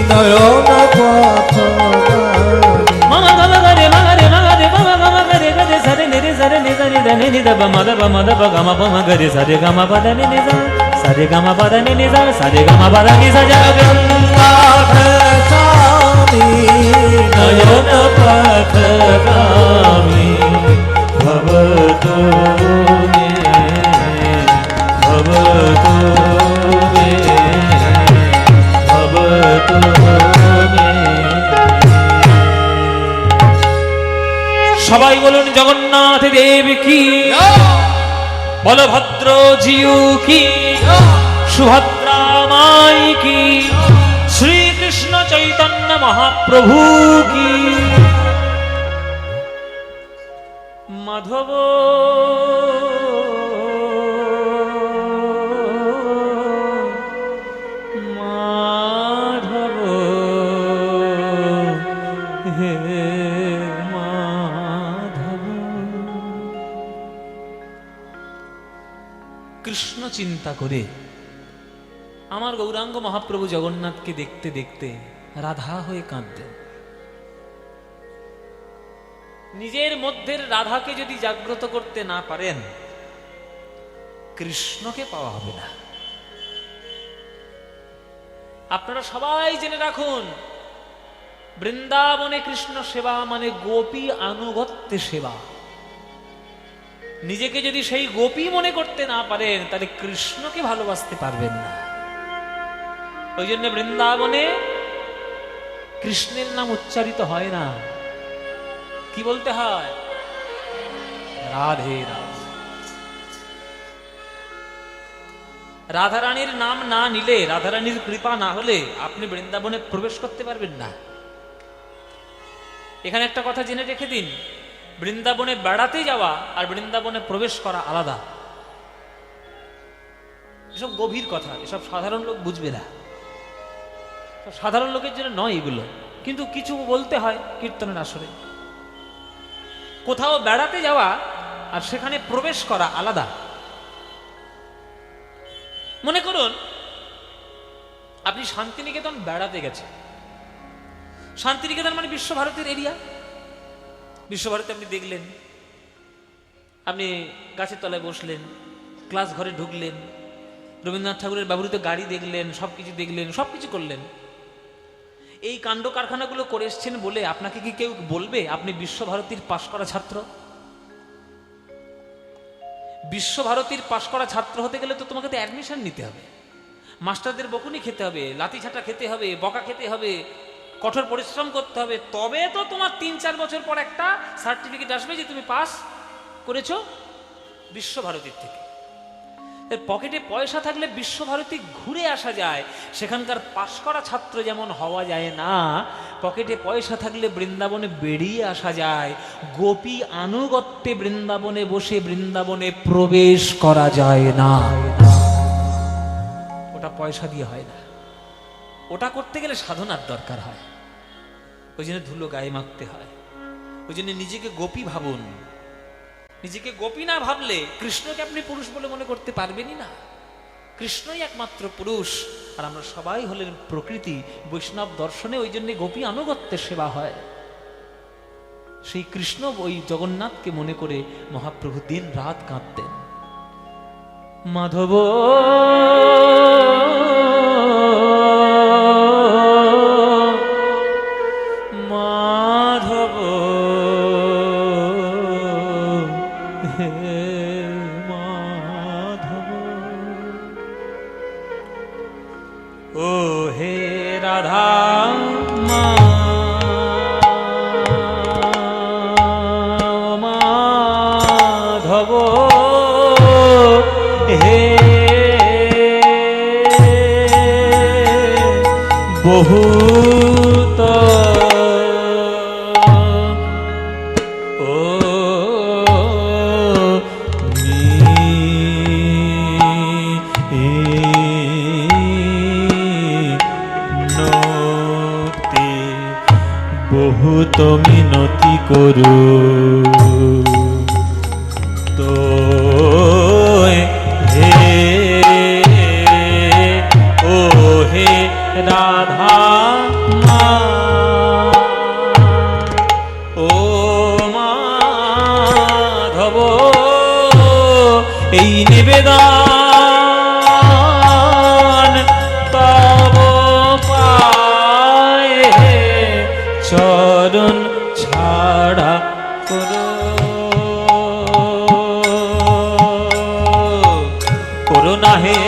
Speaker 2: नयन पथगामी
Speaker 1: मम गम गरि मम गम गरि गरि सरि नि रि सरि नि द नि द नि नि द पम द प गम पम गरि सरि गम पद नि नि द सरि गम पद नि नि द सरि गम पद नि स। जगन्नाथ
Speaker 2: स्वामी
Speaker 1: नयन पथगामी भवतु मे। भवतु मे। भवतु मे। সবাই বলুন জগন্নাথ দেব কি, বলভদ্র জিউ কি, সুভদ্রা মাই কি, শ্রীকৃষ্ণ চৈতন্য মহাপ্রভু কি। মাধব চিন্তা করে আমার গৌরাঙ্গ মহাপ্রভু জগন্নাথকে দেখতে দেখতে রাধা হয়ে কাঁদতেন। নিজের মধ্যের রাধাকে যদি জাগ্রত করতে না পারেন, কৃষ্ণকে পাওয়া হবে না। আপনারা সবাই জেনে রাখুন, বৃন্দাবনে কৃষ্ণ সেবা মানে গোপী আনুগত্যে সেবা। নিজেকে যদি সেই গোপী মনে করতে না পারেন, তাহলে কৃষ্ণকে ভালোবাসতে পারবেন না। ওই জন্য বৃন্দাবনে কৃষ্ণের নাম উচ্চারিত হয় না, কি বলতে হয়? রাধে রাধে। রাধারানীর নাম না নিলে, রাধারানীর কৃপা না হলে আপনি বৃন্দাবনে প্রবেশ করতে পারবেন না। এখানে একটা কথা জেনে রেখে দিন, বৃন্দাবনে বেড়াতে যাওয়া আর বৃন্দাবনে প্রবেশ করা আলাদা। এসব গভীর কথা, এসব সাধারণ লোক বুঝবে না, সাধারণ লোকের জন্য নয় এগুলো, কিন্তু কিছু বলতে হয় কীর্তনের আসরে। কোথাও বেড়াতে যাওয়া আর সেখানে প্রবেশ করা আলাদা। মনে করুন আপনি শান্তিনিকেতন বেড়াতে গেছেন। শান্তিনিকেতন মানে বিশ্বভারতীর এরিয়া। বিশ্বভারতী আপনি দেখলেন, আপনি গাছের তলায় বসলেন, ক্লাস ঘরে ঢুকলেন, রবীন্দ্রনাথ ঠাকুরের ব্যবহৃত গাড়ি দেখলেন, সবকিছু দেখলেন, সবকিছু করলেন। এই কাণ্ড কারখানাগুলো করে এসছেন বলে আপনাকে কি কেউ বলবে আপনি বিশ্বভারতীর পাশ করা ছাত্র? বিশ্বভারতীর পাশ করা ছাত্র হতে গেলে তো তোমাকে তো অ্যাডমিশন নিতে হবে, মাস্টারদের বকুনি খেতে হবে, লাঠি ঝাঁটা খেতে হবে, বকা খেতে হবে, কঠোর পরিশ্রম করতে হবে, তবে তো তোমার ৩-৪ বছর পর একটা সার্টিফিকেট আসবে যে তুমি পাস করেছো বিশ্বভারতীর থেকে। পকেটে পয়সা থাকলে বিশ্বভারতী ঘুরে আসা যায়, সেখানকার পাশ করা ছাত্র যেমন হওয়া যায় না, পকেটে পয়সা থাকলে বৃন্দাবনে বেরিয়ে আসা যায়। গোপী আনুগত্যে বৃন্দাবনে বসে বৃন্দাবনে প্রবেশ করা যায় না, ওটা পয়সা দিয়ে হয় না। ওটা করতে গেলে সাধনার দরকার হয়, ওই জন্য ধুলো গায়ে মাখতে হয়। ওই জন্য নিজেকে গোপী ভাবুন। নিজেকে গোপী না ভাবলে কৃষ্ণকে আপনি পুরুষ বলে মনে করতে পারবেনই না। কৃষ্ণই একমাত্র পুরুষ, আর আমরা সবাই হলেন প্রকৃতি। বৈষ্ণব দর্শনে ওই জন্য গোপী আনুগত্যের সেবা হয়। সেই কৃষ্ণ ওই জগন্নাথকে মনে করে মহাপ্রভু দিন রাত কাঁদতেন। মাধব মাধব হে মাধব, ও হে রাধা মাধব হে বহুত বহুত মিনতি করু তো হে ও হে রাধা ও মাধব, এই নিবেদন তব পায়ে চরণ ছাড়া করো না হে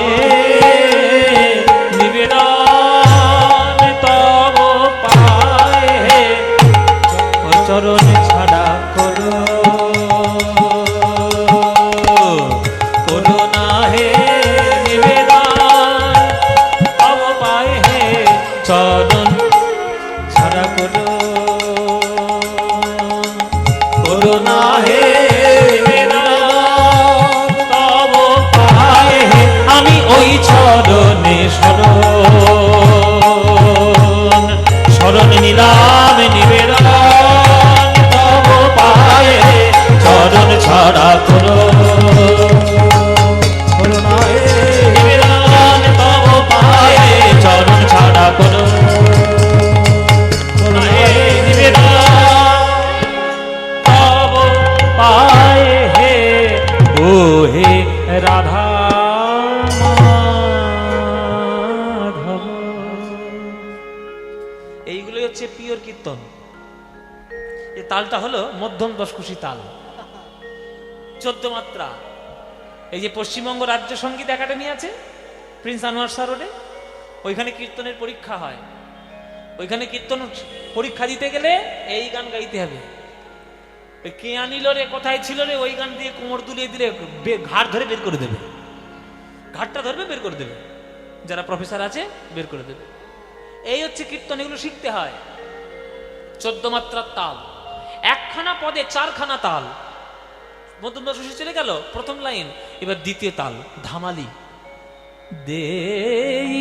Speaker 1: নিবেদন তব পায়ে চরণ ছাড়া করো না হে নিবেদন তব পায়ে চরণ ছাড়া করো না হে তব পায়ে আমি ওই চরণে শরণ নিলাম নিবেদন তব পায়ে চরণ ছাড়া করো না হে কীর্তন। এই তালটা হলো মধ্যম দশকুশি তাল, 14 মাত্রা। এই যে পশ্চিমবঙ্গ রাজ্য সঙ্গীত একাডেমি আছে প্রিন্স আনোয়ার স্যার রোডে, ওইখানে কীর্তনের পরীক্ষা হয়। ওইখানে কীর্তন পরীক্ষা দিতে গেলে এই গান গাইতে হবে। ওই কে আনিল রে, কোথায় ছিল রে, ওই গান দিয়ে কোমর দুলিয়ে দিলে ঘাট ধরে বের করে দেবে, ঘাটটা ধরবে বের করে দেবে, যারা প্রফেসর আছে বের করে দেবে। এই হচ্ছে কীর্তন, এগুলো শিখতে হয়। 14 মাত্রার তাল, একখানা পদে 4খানা তাল। মধ্যম দশকুশি চলে গেল প্রথম লাইন, এবার দ্বিতীয় তাল ধামালি। দেই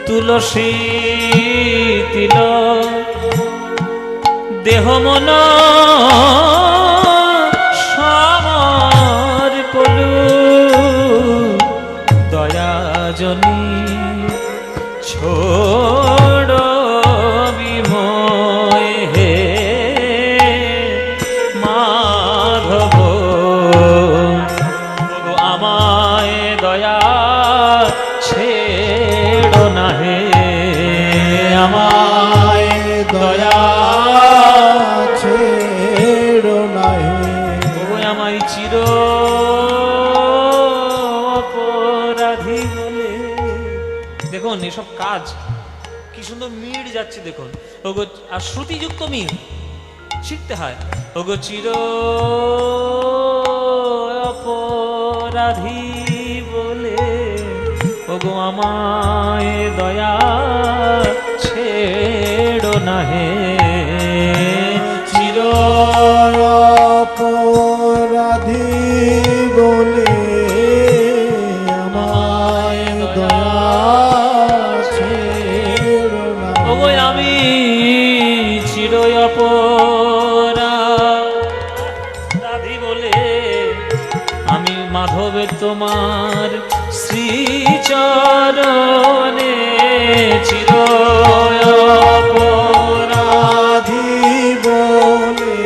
Speaker 1: তুলসী তিল দেহ মন সমর পলু দয়াজনী ছোড় বিময় হে মাধব আমায় দয়া ছেড়ো না হে, আমায় দয়া
Speaker 2: ছেড়ো না হে।
Speaker 1: আমায় চির অপরাধী বলে। দেখুন এসব কাজ কি সুন্দর মিড় যাচ্ছে দেখুন। ওগো আর শ্রুতিযুক্ত মিড় শিখতে হয়। ওগো চির অপরাধী বলে, ওগো আমায় দয়া ছেড়ো না হে, চির
Speaker 2: অপরাধী বলে আমায় দয়া ছেড়ো না হে।
Speaker 1: ওগো আমি চির অপরাধী বলে, আমি মাধবের তোমার শ্রীচরণে চির
Speaker 2: অপরাধী বলে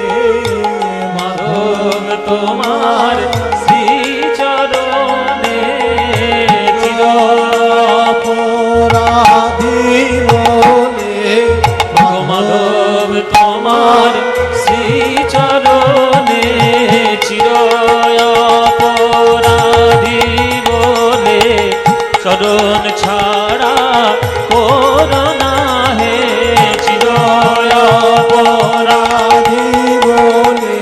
Speaker 1: মাধব তোমার শ্রীচরণে চির
Speaker 2: অপরাধী বলে
Speaker 1: মাধব তোমার শ্রীচরণে চির অপরাধী বলে, চরণ ছাড়া করোনা হে, চির
Speaker 2: অপরাধী বলে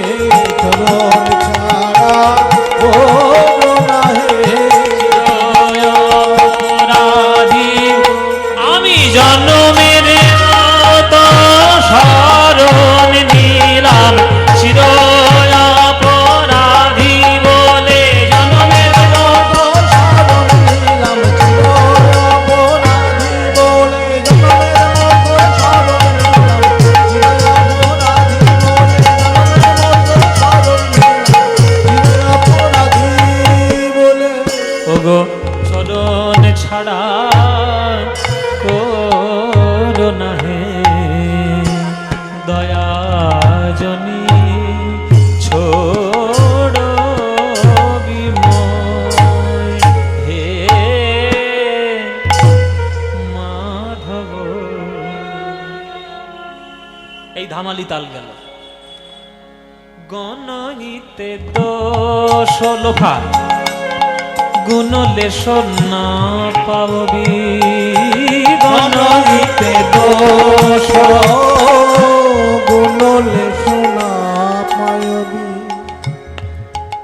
Speaker 2: চরণ ছাড়া করোনা হে।
Speaker 1: অপরাধী আমি জন্মের মতো শরণ নিলাম, চির অপরাধী বলে জন্মের মতো
Speaker 2: শরণ নিলাম, চির অপরাধী বলে জন্মের মতো শরণ নিলাম, চির অপরাধী বলে জন্মের মতো শরণ নিলাম, চির অপরাধী বলে।
Speaker 1: ওগো চরণ ছাড়া করোনা হে, দয়াজনী ছোড় বিময় হে মাধব। এই ধামালি তাল গেল। গণহিতে দোষ লোখা গুণলে সোনা পাববি,
Speaker 2: গণহিতে দোষ গুণলে সোনা পায়বি।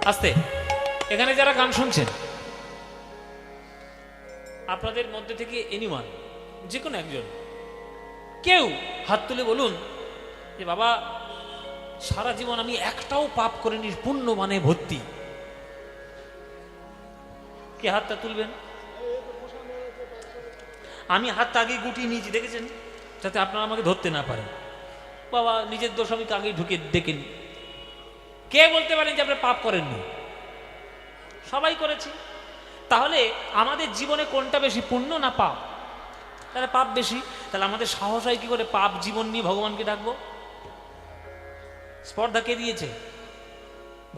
Speaker 1: আস্তে। এখানে যারা গান শুনছেন, আপনাদের মধ্যে থেকে এনিওয়ান, যে কোনো একজন, কেউ হাত তুলে বলুন যে বাবা সারা জীবন আমি একটাও পাপ করিনি, পুণ্য মানে ভর্তি। কে হাতটা তুলবেন? আমি হাতটা আগে গুটিয়ে নিয়েছি, দেখেছেন, যাতে আপনারা আমাকে ধরতে না পারেন। বাবা নিজের দোষ আমি আগে ঢুকে দেখেন। কে বলতে পারেন যে আপনি পাপ করেননি? সবাই করেছি। তাহলে আমাদের জীবনে কোনটা বেশি, পুণ্য না পাপ? তাহলে পাপ বেশি। তাহলে আমাদের সাহস হয় কি করে পাপ জীবন নিয়ে ভগবানকে ডাকবো? স্পর্ধা কে দিয়েছে?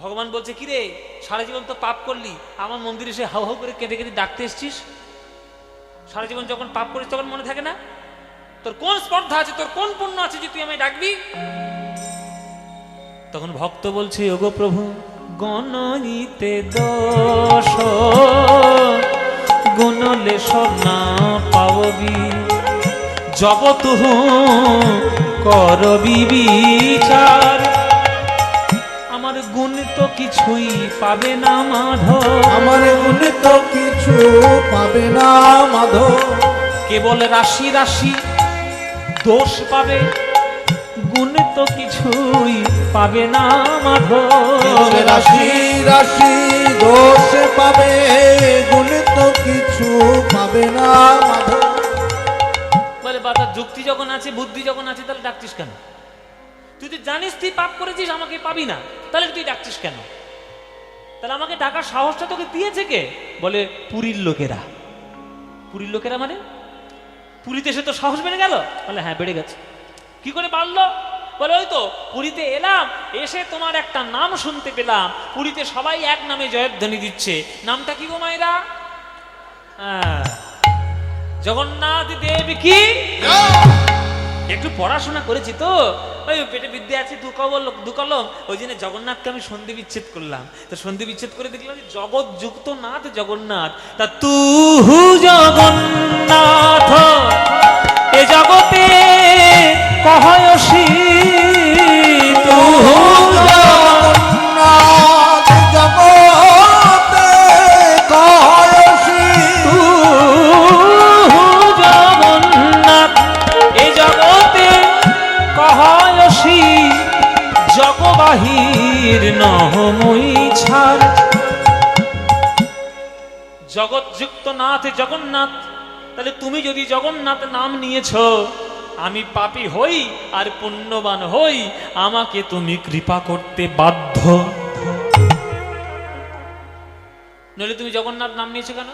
Speaker 1: ভগবান বলছে কি রে, সারা জীবন তো পাপ করলি, আমার মন্দিরে এসে হাউ হাউ করে কেঁদে কেঁদে ডাকতে এসছিস। সারা জীবন যখন পাপ করিস তখন মনে থাকে না? তোর কোন স্পর্ধা আছে, তোর কোন পুণ্য আছে যে তুই আমায় ডাকবি? তখন ভক্ত বলছে, ওগো প্রভু, গণিতে দোষ গুণলে সোনা পাবি, জগৎ করবি বিচার, আমার গুণ তো কিছুই পাবে না মাধব,
Speaker 2: আমার গুণ তো কিছু পাবে না মাধব,
Speaker 1: কেবল রাশি রাশি দোষ পাবে, গুণ তো কিছুই পাবে না মাধব,
Speaker 2: রাশি রাশি দোষ পাবে, গুণ তো কিছু পাবে না মাধব।
Speaker 1: বলে বাবা, যুক্তি যখন আছে, বুদ্ধি যখন আছে, তাহলে ডাকছিস কেন? তুই তো জানিস তুই পাপ করেছিস, আমাকে পাবি না, তাহলে তুই ডাকছিস কেন? তাহলে আমাকে ডাকার সাহসটা তোকে দিয়েছে কে? বলে পুরীর লোকেরা। পুরীর লোকেরা মানে পুরীতে এসে তো সাহস বেড়ে গেল? বলে হ্যাঁ, বেড়ে গেছে। কি করে বাড়লো? বলে ওই তো পুরীতে এলাম, এসে তোমার একটা নাম শুনতে পেলাম, পুরীতে সবাই এক নামে জয়ধ্বনি দিচ্ছে। নামটা কি গো মায়েরা? জগন্নাথ দেব কি? একটু পড়াশোনা করেছি তো, ওই পেটে বিদ্যে আছে দু কলম, ওই জন্য জগন্নাথকে আমি সন্ধি বিচ্ছেদ করলাম। তো সন্ধি বিচ্ছেদ করে দেখলাম যে জগৎ যুক্ত নাথ জগন্নাথ। তা তুহু জগন্নাথ এ জগতে কহয়সী, তুহু
Speaker 2: জগন্নাথ জগতে কহয়সী,
Speaker 1: তুহু জগন্নাথ এ জগতে কহয়সী, জগবাহির নহময়ী ছাড়। জগৎযুক্ত নাথ জগন্নাথ, তাহলে তুমি যদি জগন্নাথ নাম নিয়েছো, আমি পাপী হই আর পুণ্যবান হই, আমাকে তুমি কৃপা করতে বাধ্য। নইলে তুমি জগন্নাথ নাম নিয়েছো কেন?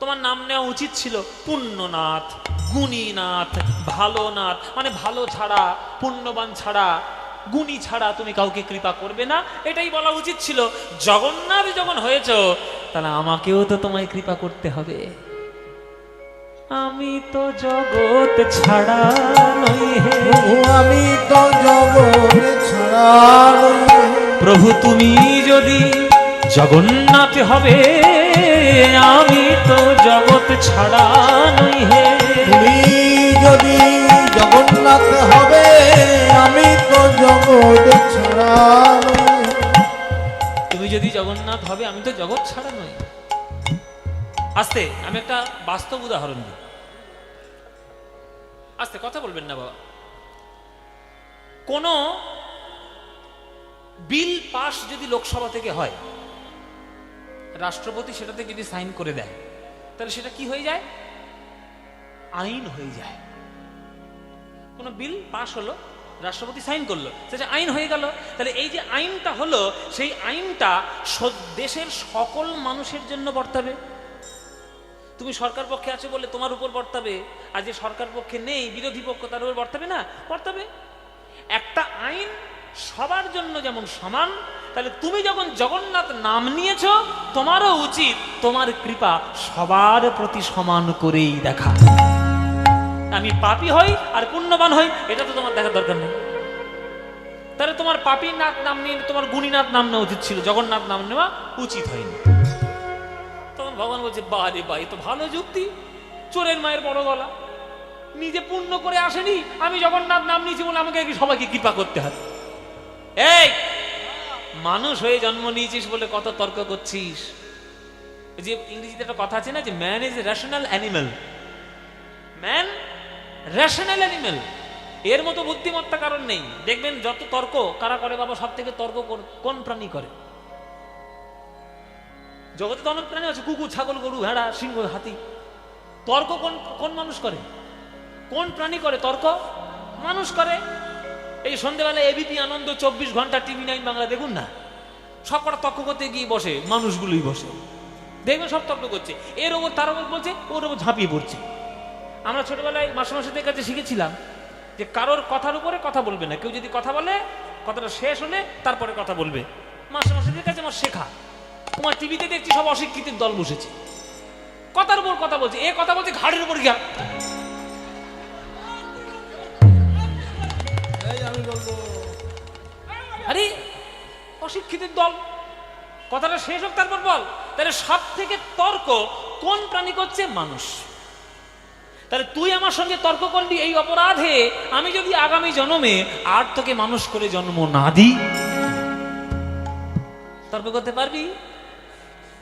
Speaker 1: তোমার নাম নেওয়া উচিত ছিল পুণ্যনাথ, গুণীনাথ, ভালো নাথ। মানে ভালো ছাড়া, পুণ্যবান ছাড়া, গুণী ছাড়া তুমি কাউকে কৃপা করবে না, এটাই বলা উচিত ছিল। জগন্নাথ যখন হয়েছ, তাহলে আমাকেও তো তোমায় কৃপা করতে হবে। আমি তো জগৎ ছাড়া নই হে,
Speaker 2: আমি তো জগৎ ছাড়া নই হে।
Speaker 1: প্রভু তুমি যদি জগন্নাথ হবে, আমি তো জগৎ ছাড়া নই হে।
Speaker 2: তুমি যদি জগন্নাথ হবে, আমি তো জগৎ ছাড়া নই হে।
Speaker 1: তুমি যদি জগন্নাথ হবে, আমি তো জগৎ ছাড়া নই। আস্তে, আমি একটা বাস্তব উদাহরণ দিই। আস্তে, কথা বলবেন না বাবা। কোন বিল পাস যদি লোকসভা থেকে হয়, রাষ্ট্রপতি সেটাতে যদি সাইন করে দেয়, তাহলে সেটা কি হয়ে যায়? আইন হয়ে যায়। কোন বিল পাস হলো, রাষ্ট্রপতি সাইন করলো, সেটা আইন হয়ে গেল। তাহলে এই যে আইনটা হলো, সেই আইনটা দেশের সকল মানুষের জন্য বর্তাবে। তুমি সরকার পক্ষে আছো বলে তোমার উপর বর্তাবে, আর যে সরকার পক্ষে নেই, বিরোধী পক্ষ, তার উপর বর্তাবে না? বর্তাবে। একটা আইন সবার জন্য যেমন সমান, তাহলে তুমি যখন জগন্নাথ নাম নিয়েছো, তোমারও উচিত তোমার কৃপা সবার প্রতি সমান করেই দেখা। আমি পাপী হই আর পুণ্যবান হই, এটা তো তোমার দেখার দরকার নেই। তাহলে তোমার পাপীনাথ নাম নিয়ে তোমার গুণীনাথ নাম নেওয়া উচিত ছিল, জগন্নাথ নাম নেওয়া উচিত হয়নি। তখন ভগবান বলছে, বারে বা, এ তো ভালো যুক্তি, চোরের মায়ের বড় গলা। নিজে পুণ্য করে আসেনি, আমি জগন্নাথ নাম নিয়েছি বলে আমাকে সবাইকে কৃপা করতে হবে। এই মানুষ হয়ে জন্ম নিয়েছিস বলে কত তর্ক করছিস। যে ইংরেজিতে একটা কথা আছে না, যে man is a rational animal. Man rational animal, এর মতো বুদ্ধিমত্তা কারণ নেই। দেখবেন যত তর্ক কারা করে বাবা, সব থেকে তর্ক কোন প্রাণী করে? জগতে তো অনেক প্রাণী আছে, কুকুর, ছাগল, গরু, ভেড়া, সিংহ, হাতি। তর্ক কোন মানুষ করে? কোন প্রাণী করে তর্ক? মানুষ করে। এই সন্ধ্যেবেলায় এবিপি আনন্দ, 24 ঘন্টা, TV9 বাংলা দেখুন না, সব কটা তর্ক করতে গিয়ে বসে, মানুষগুলোই বসে, দেখবেন সব তর্ক করছে, এর ওপর তার ওপর বলছে, ওর ওপর ঝাঁপিয়ে পড়ছে। আমরা ছোটবেলায় মাস্টারমশাইদের কাছে শিখেছিলাম যে কারোর কথার উপরে কথা বলবে না, কেউ যদি কথা বলে, কথাটা শেষ হলে তারপরে কথা বলবে। মাস্টারমশাইদের কাছে আমার শেখা। তোমার টিভিতে দেখছি সব অশিক্ষিতের দল বসেছে, কথার উপর কথা বলছে, এ কথা বলছে ঘাড়ের উপর গিয়া।
Speaker 2: আমি বলবো।
Speaker 1: আরে অশিক্ষিতের দল, কথাটা শেষ হোক তারপর বল। তাহলে সব থেকে তর্ক কোন প্রাণী করছে? মানুষ। তাহলে তুই আমার সঙ্গে তর্ক করলি এই অপরাধে, আমি যদি আগামী জন্মে আর তোকে মানুষ করে জন্ম না দিই, তর্ক করতে পারবি?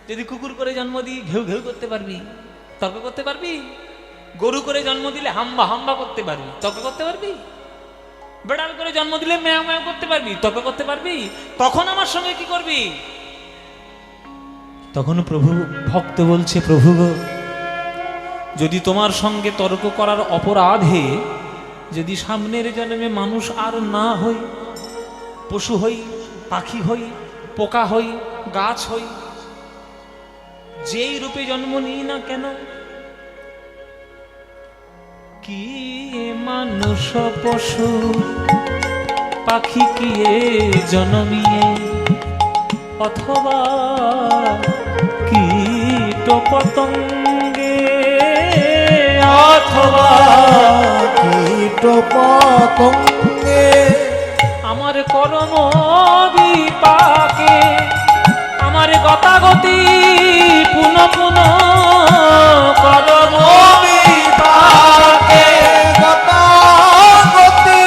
Speaker 1: যদি কুকুর করে জন্ম দিই ঘেউ ঘেউ করতে পারবি? তর্ক করতে পারবি? গরু করে জন্ম দিলে হাম্বা হাম্বা করতে পারবি? তর্ক করতে পারবি? বেড়াল করে জন্ম দিলে ম্যাও ম্যাও করতে পারবি? তর্ক করতে পারবি? তখন আমার সঙ্গে কি করবি? তখন প্রভু ভক্ত বলছে, প্রভু গো, যদি তোমার সঙ্গে তর্ক করার অপরাধে যদি সামনের জন্মে মানুষ আর না হই, পশু হই, পাখি হই, পোকা হই, গাছ হই, যেই রূপে জন্ম নিই না কেন, কি মানুষ পশু পাখি কিয়ে জন্মিয়ে, অথবা কীট পতঙ্গে, অথবা
Speaker 2: কীট পতঙ্গে,
Speaker 1: আমার কর্ম বিপাকে, আমার গতাগতি পুন পুন কর্ম বিপাকে,
Speaker 2: গতাগতি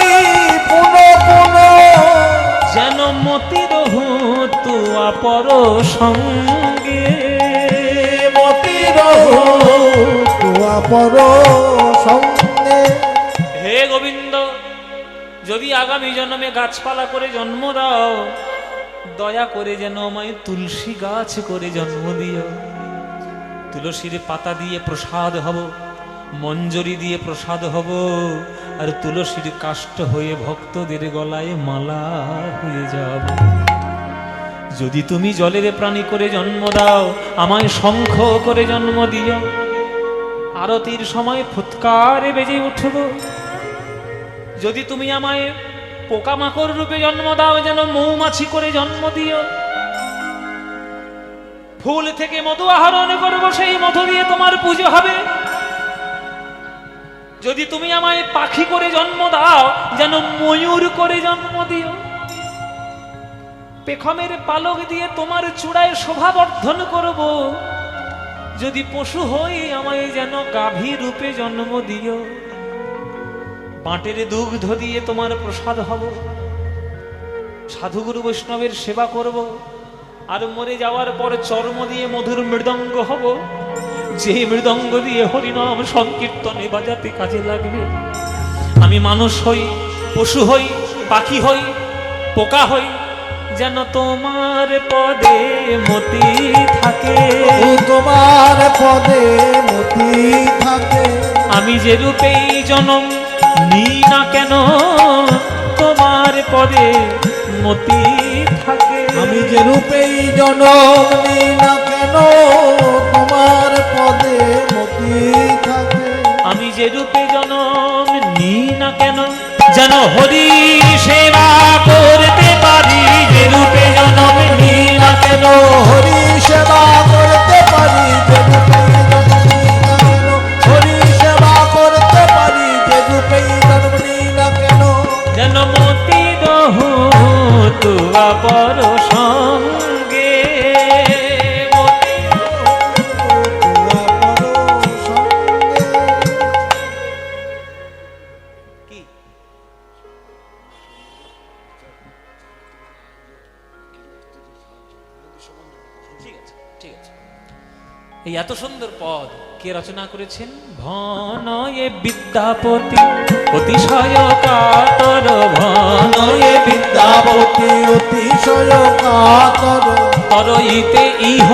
Speaker 2: পুন পুন,
Speaker 1: যেন মতির তুয়া পর সঙ্গে,
Speaker 2: মতির তুয়া পর সঙ্গে।
Speaker 1: হে গোবিন্দ, যদি আগামী জন্মে গাছপালা করে জন্ম দাও, দয়া করে যেন আমায় তুলসী গাছ করে জন্ম দিও। তুলসীর পাতা দিয়ে প্রসাদ হব, মঞ্জরি দিয়ে প্রসাদ হব, আর তুলসীর কাষ্ঠ হয়ে ভক্তদের গলায় মালা হয়ে যাব। যদি তুমি জলের প্রাণী করে জন্ম দাও, আমায় শঙ্খ করে জন্ম দিও, আরতির সময় ফুৎকারে বেজে উঠব। যদি তুমি আমায় পোকামাকড় রূপে জন্ম দাও, যেন মৌমাছি করে জন্ম দিও। ফুল থেকে মধু আহরণ করব, সেই মধু দিয়ে তোমার পুজো হবে। যদি তুমি আমায় পাখি করে জন্ম দাও, যেন ময়ূর করে জন্ম দিও। পেখমের পালক দিয়ে তোমার চূড়ায় শোভাবর্ধন করব। যদি পশু হই, আমায় যেন গাভী রূপে জন্ম দিও। পাঁটের দুগ্ধ দিয়ে তোমার প্রসাদ হব। সাধুগুরু বৈষ্ণবের সেবা করব, আর মরে যাওয়ার পর চর্ম দিয়ে মধুর মৃদঙ্গ হব, যে মৃদঙ্গ দিয়ে হরিনাম সংকীর্তনে বাজাতে কাজে লাগবে। আমি মানুষ হই, পশু হই, পাখি হই, পোকা হই, যেন তোমার পদে মতি থাকে,
Speaker 2: তোমার পদে মতি থাকে।
Speaker 1: আমি যে রূপেই জনম নিই না কেন, তোমার পদে মতি থাকে।
Speaker 2: আমি যে রূপেই জনম নিই না কেন, তোমার পদে মতি থাকে।
Speaker 1: আমি যে রূপে জনম নিই না কেন, যেন হরি সেবা করতে পারি। যে রূপে জনম নিই না কেন,
Speaker 2: হরি সেবা করতে পারি। যে রূপেই জনম নিই না কেন, হরি সেবা করতে পারি। যে রূপেই জন্ম নিই না কেন,
Speaker 1: যেন মতি দহু তুয়া পর সঙ্গে।
Speaker 2: তুয়া পর সঙ্গে।
Speaker 1: কি ঠিক আছে, ঠিক আছে। এই এত সুন্দর পদ কে রচনা করেছেন? ভনয়ে বিদ্যাপতি অতিশয় কাতর, ভনয়ে বিদ্যাপতি
Speaker 2: অতিশয় কাতর,
Speaker 1: তরইতে ইহ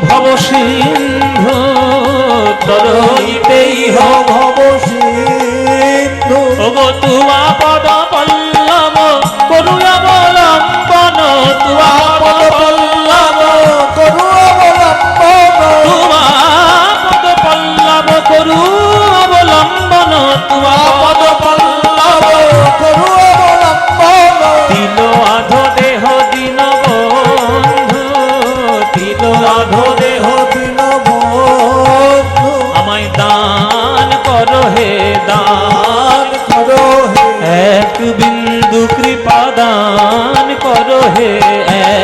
Speaker 1: ভব সিন্ধু, তরইতে ইহ
Speaker 2: ভব সিন্ধু।
Speaker 1: ওগো তুয়া পদ পল্লব করু অবলম্বন, তুয়া পদ পল্লব
Speaker 2: করু অবলম্বন,
Speaker 1: তুয়া পদ পল্লব করু অবলম্বন, তুয়া পদ পল্লব
Speaker 2: করু অবলম্বন।
Speaker 1: তিল আধো দেহ দিন বন্ধু, তিল আধো দেহ
Speaker 2: দিন বন্ধু,
Speaker 1: আমায় দান করো হে দান,
Speaker 2: করো হে
Speaker 1: এক বিন্দু হে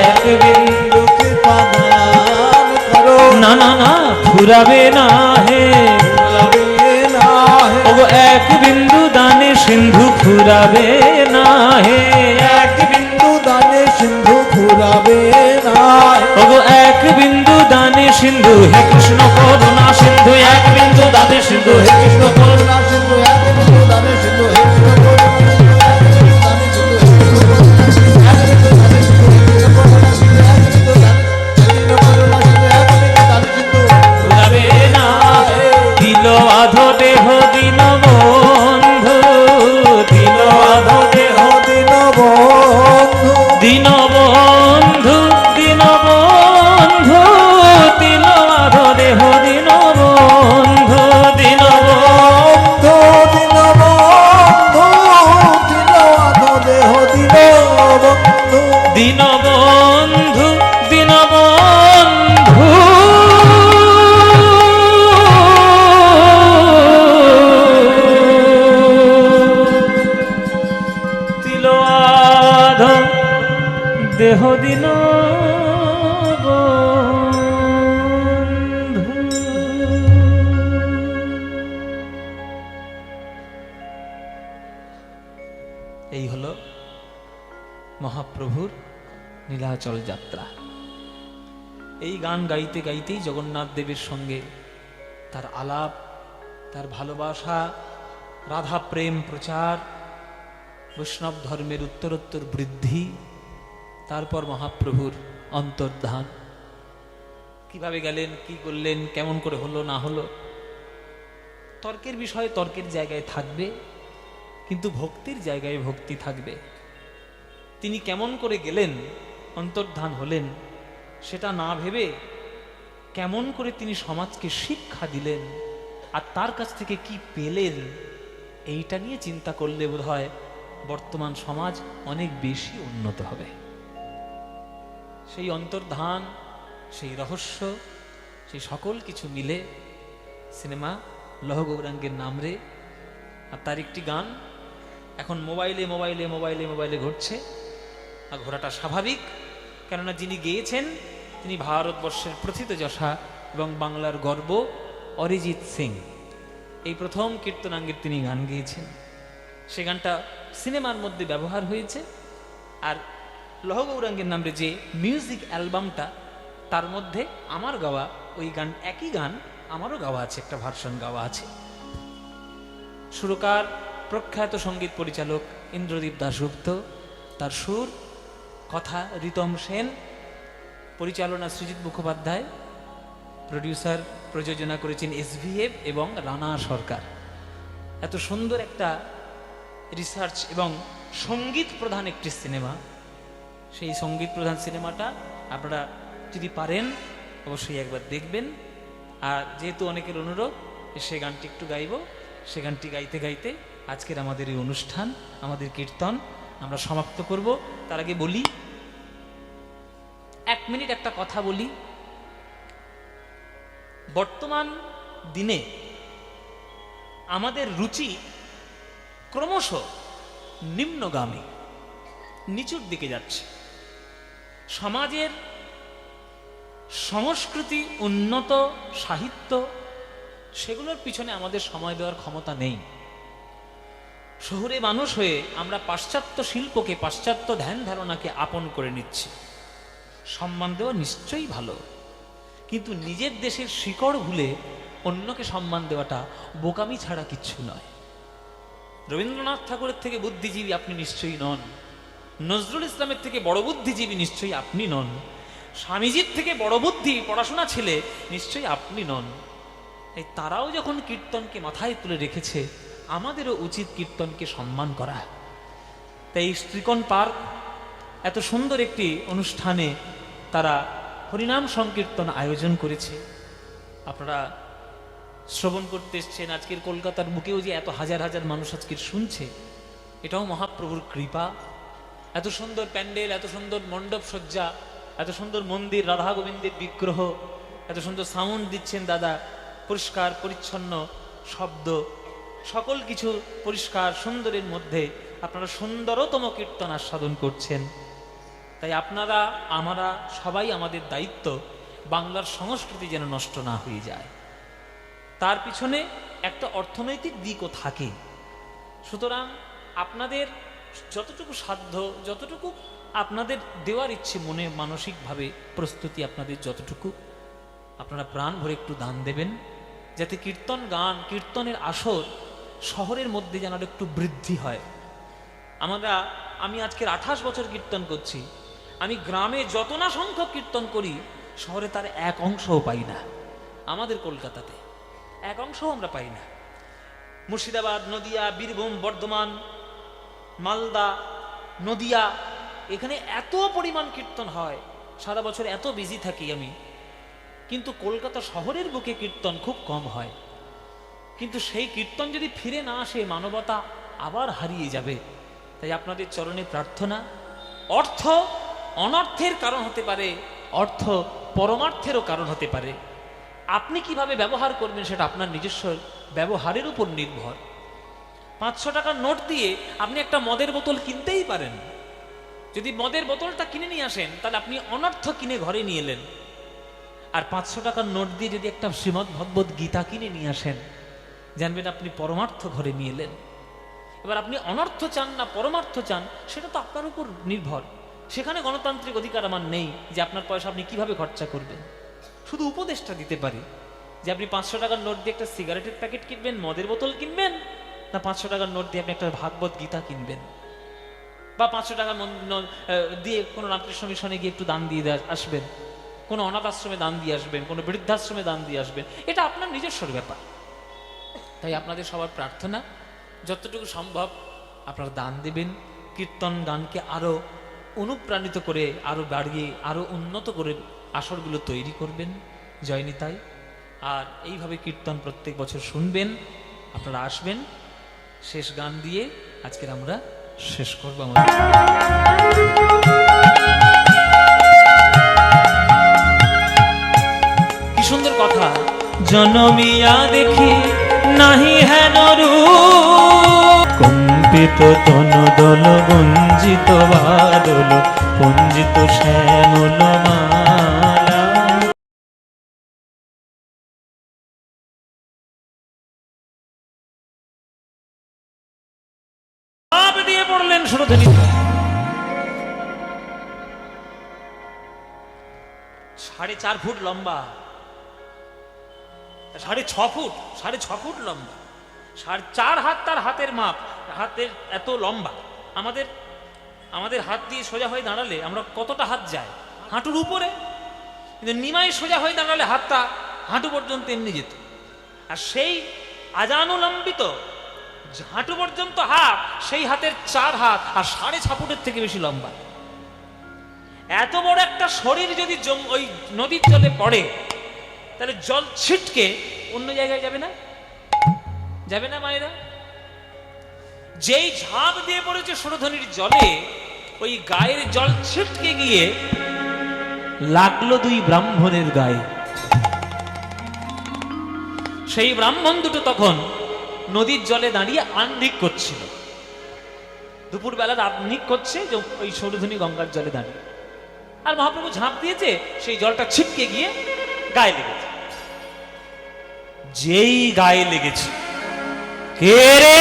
Speaker 1: এক বিন্দু
Speaker 2: কৃপা দান করো
Speaker 1: না না না ফুরাবে না হে
Speaker 2: ফুরাবে না হে
Speaker 1: ওগো এক বিন্দু দানে সিন্ধু ফুরাবে না হে
Speaker 2: এক বিন্দু দানে সিন্ধু ফুরাবে না হে
Speaker 1: ওগো এক বিন্দু দানে সিন্ধু হে কৃষ্ণ করুণা সিন্ধু এক বিন্দু দানে সিন্ধু হে কৃষ্ণ করুণা
Speaker 2: করুণা সিন্ধু এক বিন্দু দানে সিন্ধু হে কৃষ্ণ করুণা সিন্ধু এক বিন্দু দানে সিন্ধু হে কৃষ্ণ করুণা সিন্ধু এক বিন্দু দানে সিন্ধু হে কৃষ্ণ করুণা সিন্ধু এক বিন্দু দানে করুণা সিন্ধু এক বিন্দু দানে সিন্ধু
Speaker 1: ফুরাবে না দিল আধো দেহ দিন বন্ধু দিল আধো দেহ
Speaker 2: দিন বন্ধু
Speaker 1: দিন বন্ধু দিন বন্ধু দিল আধো দেহ দিন বন্ধু দিন
Speaker 2: বন্ধু দিন বন্ধু দিন আধো দেহ দিন বন্ধু
Speaker 1: দিন বন্ধু দিন বন্ধু দিল আধো দেহ দিন এই হলো মহাপ্রভুর নীলাচল যাত্রা। এই গান গাইতে গাইতেই জগন্নাথ দেবের সঙ্গে তার আলাপ, তার ভালোবাসা, রাধা প্রেম প্রচার, বৈষ্ণব ধর্মের উত্তরোত্তর বৃদ্ধি, তারপর মহাপ্রভুর অন্তর্ধান। কিভাবে গেলেন, কি করলেন, কেমন করে হলো না হলো, তর্কের বিষয়ে তর্কের জায়গায় থাকবে, কিন্তু ভক্তির জায়গায় ভক্তি থাকবে। তিনি কেমন করে গেলেন, অন্তর্ধান হলেন, সেটা না ভেবে কেমন করে তিনি সমাজকে শিক্ষা দিলেন আর তার কাছ থেকে কি পেলেন, এইটা নিয়ে চিন্তা করলে বোধহয় বর্তমান সমাজ অনেক বেশি উন্নত হবে। সেই অন্তর্ধান, সেই রহস্য, সেই সকল কিছু মিলে সিনেমা লহ গৌরাঙ্গের নাম রে। আর তার একটি গান এখন মোবাইলে মোবাইলে মোবাইলে মোবাইলে ঘুরছে। আর ঘোরাটা স্বাভাবিক, কেননা যিনি গেয়েছেন তিনি ভারতবর্ষের প্রথিতযশা এবং বাংলার গর্ব অরিজিৎ সিং। এই প্রথম কীর্তনাঙ্গের তিনি গান গেয়েছেন। সে গানটা সিনেমার মধ্যে ব্যবহার হয়েছে। আর লহ গৌরাঙ্গের নামে যে মিউজিক অ্যালবামটা, তার মধ্যে আমার গাওয়া ওই গান, একই গান আমারও গাওয়া আছে, একটা ভার্সন গাওয়া আছে। সুরকার প্রখ্যাত সঙ্গীত পরিচালক ইন্দ্রদীপ দাশগুপ্ত, তার সুর, কথা রিতম সেন, পরিচালনা সৃজিত মুখোপাধ্যায়, প্রডিউসার প্রযোজনা করেছেন SVF এবং রানা সরকার। এত সুন্দর একটা রিসার্চ এবং সঙ্গীত প্রধান একটি সিনেমা। সেই সঙ্গীত প্রধান সিনেমাটা আপনারা যদি পারেন অবশ্যই একবার দেখবেন। আর যেহেতু অনেকের অনুরোধ সে গানটি একটু গাইব, সে গানটি গাইতে গাইতে আজকের আমাদের এই অনুষ্ঠান, আমাদের কীর্তন আমরা সমাপ্ত করব। তার আগে বলি, 1 মিনিট একটা কথা বলি। বর্তমান দিনে আমাদের রুচি ক্রমশ নিম্নগামী, নিচুর দিকে যাচ্ছে। সমাজের সংস্কৃতি, উন্নত সাহিত্য, সেগুলোর পিছনে আমাদের সময় দেওয়ার ক্ষমতা নেই। শহুরে মানুষ হয়ে আমরা পাশ্চাত্য শিল্পকে, পাশ্চাত্য ধ্যান ধারণাকে আপন করে নিচ্ছি। সম্মান দেওয়া নিশ্চয়ই ভালো, কিন্তু নিজের দেশের শিকড় ভুলে অন্যকে সম্মান দেওয়াটা বোকামি ছাড়া কিচ্ছু নয়। রবীন্দ্রনাথ ঠাকুরের থেকে বুদ্ধিজীবী আপনি নিশ্চয়ই নন, নজরুল ইসলামের থেকে বড় বুদ্ধিজীবী নিশ্চয়ই আপনি নন, স্বামীজির থেকে বড় বুদ্ধি পড়াশোনা ছেলে নিশ্চয়ই আপনি নন। এই তারাও যখন কীর্তনকে মাথায় তুলে রেখেছে, আমাদেরও উচিত কীর্তনকে সম্মান করা। তাই স্ত্রীকণ পার্ক এত সুন্দর একটি অনুষ্ঠানে তারা হরিনাম সংকীর্তন আয়োজন করেছে। আপনারা শ্রবণ করতে এসছেন। আজকের কলকাতার বুকেও যে এত হাজার হাজার মানুষ আজকের শুনছে, এটাও মহাপ্রভুর কৃপা। এত সুন্দর প্যান্ডেল, এত সুন্দর মণ্ডপ সজ্জা, এত সুন্দর মন্দির, রাধা গোবিন্দের বিগ্রহ, এত সুন্দর সাউন্ড দিচ্ছেন দাদা, পরিষ্কার পরিচ্ছন্ন শব্দ, সকল কিছু পরিষ্কার সুন্দরের মধ্যে আপনারা সুন্দরতম কীর্তন আস্বাদন করছেন। তাই আপনারা আমরা সবাই আমাদের দায়িত্ব বাংলার সংস্কৃতি যেন নষ্ট না হয়ে যায়, তার পিছনে একটা অর্থনৈতিক দিকও থাকে। সুতরাং আপনাদের যতটুকু সাধ্য, যতটুকু আপনাদের দেওয়ার ইচ্ছে মনে মানসিকভাবে প্রস্তুতি আপনাদের যতটুকু, আপনারা প্রাণ ভরে একটু দান দেবেন, যাতে কীর্তন গান, কীর্তনের আসর শহরের মধ্যে যেন একটু বৃদ্ধি হয়। আমি আজকের 28 বছর কীর্তন করছি, আমি গ্রামে যত না সংখ্যক কীর্তন করি, শহরে তার এক অংশও পাই না। আমাদের কলকাতাতে এক অংশও আমরা পাই না। মুর্শিদাবাদ, নদিয়া, বীরভূম, বর্ধমান, মালদা, নদিয়া, এখানে এত পরিমাণ কীর্তন হয়, সারা বছর এত বিজি থাকি আমি, কিন্তু কলকাতা শহরের বুকে কীর্তন খুব কম হয়। কিন্তু সেই কীর্তন যদি ফিরে না আসে, মানবতা আবার হারিয়ে যাবে। তাই আপনাদের চরণে প্রার্থনা, অর্থ অনর্থের কারণ হতে পারে, অর্থ পরমার্থেরও কারণ হতে পারে। আপনি কিভাবে ব্যবহার করবেন সেটা আপনার নিজস্ব ব্যবহারের উপর নির্ভর। 500 টাকার নোট দিয়ে আপনি একটা মদের বোতল কিনতেই পারেন। যদি মদের বোতলটা কিনে নিয়ে আসেন, তাহলে আপনি অনর্থ কিনে ঘরে নিয়ে এলেন। আর 500 টাকার নোট দিয়ে যদি একটা শ্রীমদ্ ভগবদ্ গীতা কিনে নিয়ে আসেন, জানবেন আপনি পরমার্থ ঘরে নিয়ে এলেন। এবার আপনি অনর্থ চান না পরমার্থ চান, সেটা তো আপনার উপর নির্ভর। সেখানে গণতান্ত্রিক অধিকার আমার নেই যে আপনার পয়সা আপনি কিভাবে খরচা করবেন। শুধু উপদেশটা দিতে পারি যে আপনি 500 টাকার নোট দিয়ে একটা সিগারেটের প্যাকেট কিনবেন, মদের বোতল কিনবেন, না 500 টাকার নোট দিয়ে আপনি একটা ভাগবত গীতা কিনবেন, বা 500 টাকা দিয়ে কোনো রামকৃষ্ণ মিশনে গিয়ে একটু দান দিয়ে আসবেন, কোনো অনাথ আশ্রমে দান দিয়ে আসবেন, কোনো বৃদ্ধাশ্রমে দান দিয়ে আসবেন। এটা আপনার নিজস্ব ব্যাপার। তাই আপনাদের সবার প্রার্থনা, যতটুকু সম্ভব আপনারা দান দেবেন, কীর্তন গানকে আরো অনুপ্রাণিত করে, আরো বাড়িয়ে, আরো উন্নত করে আসরগুলো তৈরি করবেন। জয় নিতাই। আর এইভাবে কীর্তন প্রত্যেক বছর শুনবেন, আপনারা আসবেন। শেষ গান দিয়ে আজকের আমরা শেষ করবো। কি সুন্দর কথা, জনমিয়া দেখি নাহি হেন রূপ, কম্পিত তনদল গঞ্জিত বাদল পঞ্জিত শ্যামল মালা। সব দিয়ে পড়লেন সুরধনী। 4.5 ফুট লম্বা, 6.5 ফুট, 6.5 ফুট লম্বা, 4.5 হাত তার হাতের মাপ, হাতের এত লম্বা। আমাদের হাত দিয়ে সোজা হয়ে দাঁড়ালে আমরা কতটা হাত যায় হাঁটুর উপরে, কিন্তু নিমাই সোজা হয়ে দাঁড়ালে হাতটা হাঁটু পর্যন্ত এমনি যেত। আর সেই আজানুলম্বিত হাঁটু পর্যন্ত হাত, সেই হাতের 4 হাত আর 6.5 ফুটের থেকে বেশি লম্বা। এত বড় একটা শরীর যদি ওই নদীর জলে পড়ে, তাহলে জল ছিটকে অন্য জায়গায় যাবে না? যাবে না মায়েরা? যেই ঝাঁপ দিয়ে পড়েছে সুরধনীর জলে, ওই গায়ের জল ছিটকে গিয়ে লাগলো 2 ব্রাহ্মণের গায়ে। সেই ব্রাহ্মণ দুটো তখন নদীর জলে দাঁড়িয়ে আহ্নিক করছিল। দুপুরবেলা আহ্নিক করছে ওই সুরধনী গঙ্গার জলে দাঁড়িয়ে, আর মহাপ্রভু ঝাঁপ দিয়েছে, সেই জলটা ছিটকে গিয়ে গায়ে লেগেছে। যেই গায়ে লেগেছে, কে রে?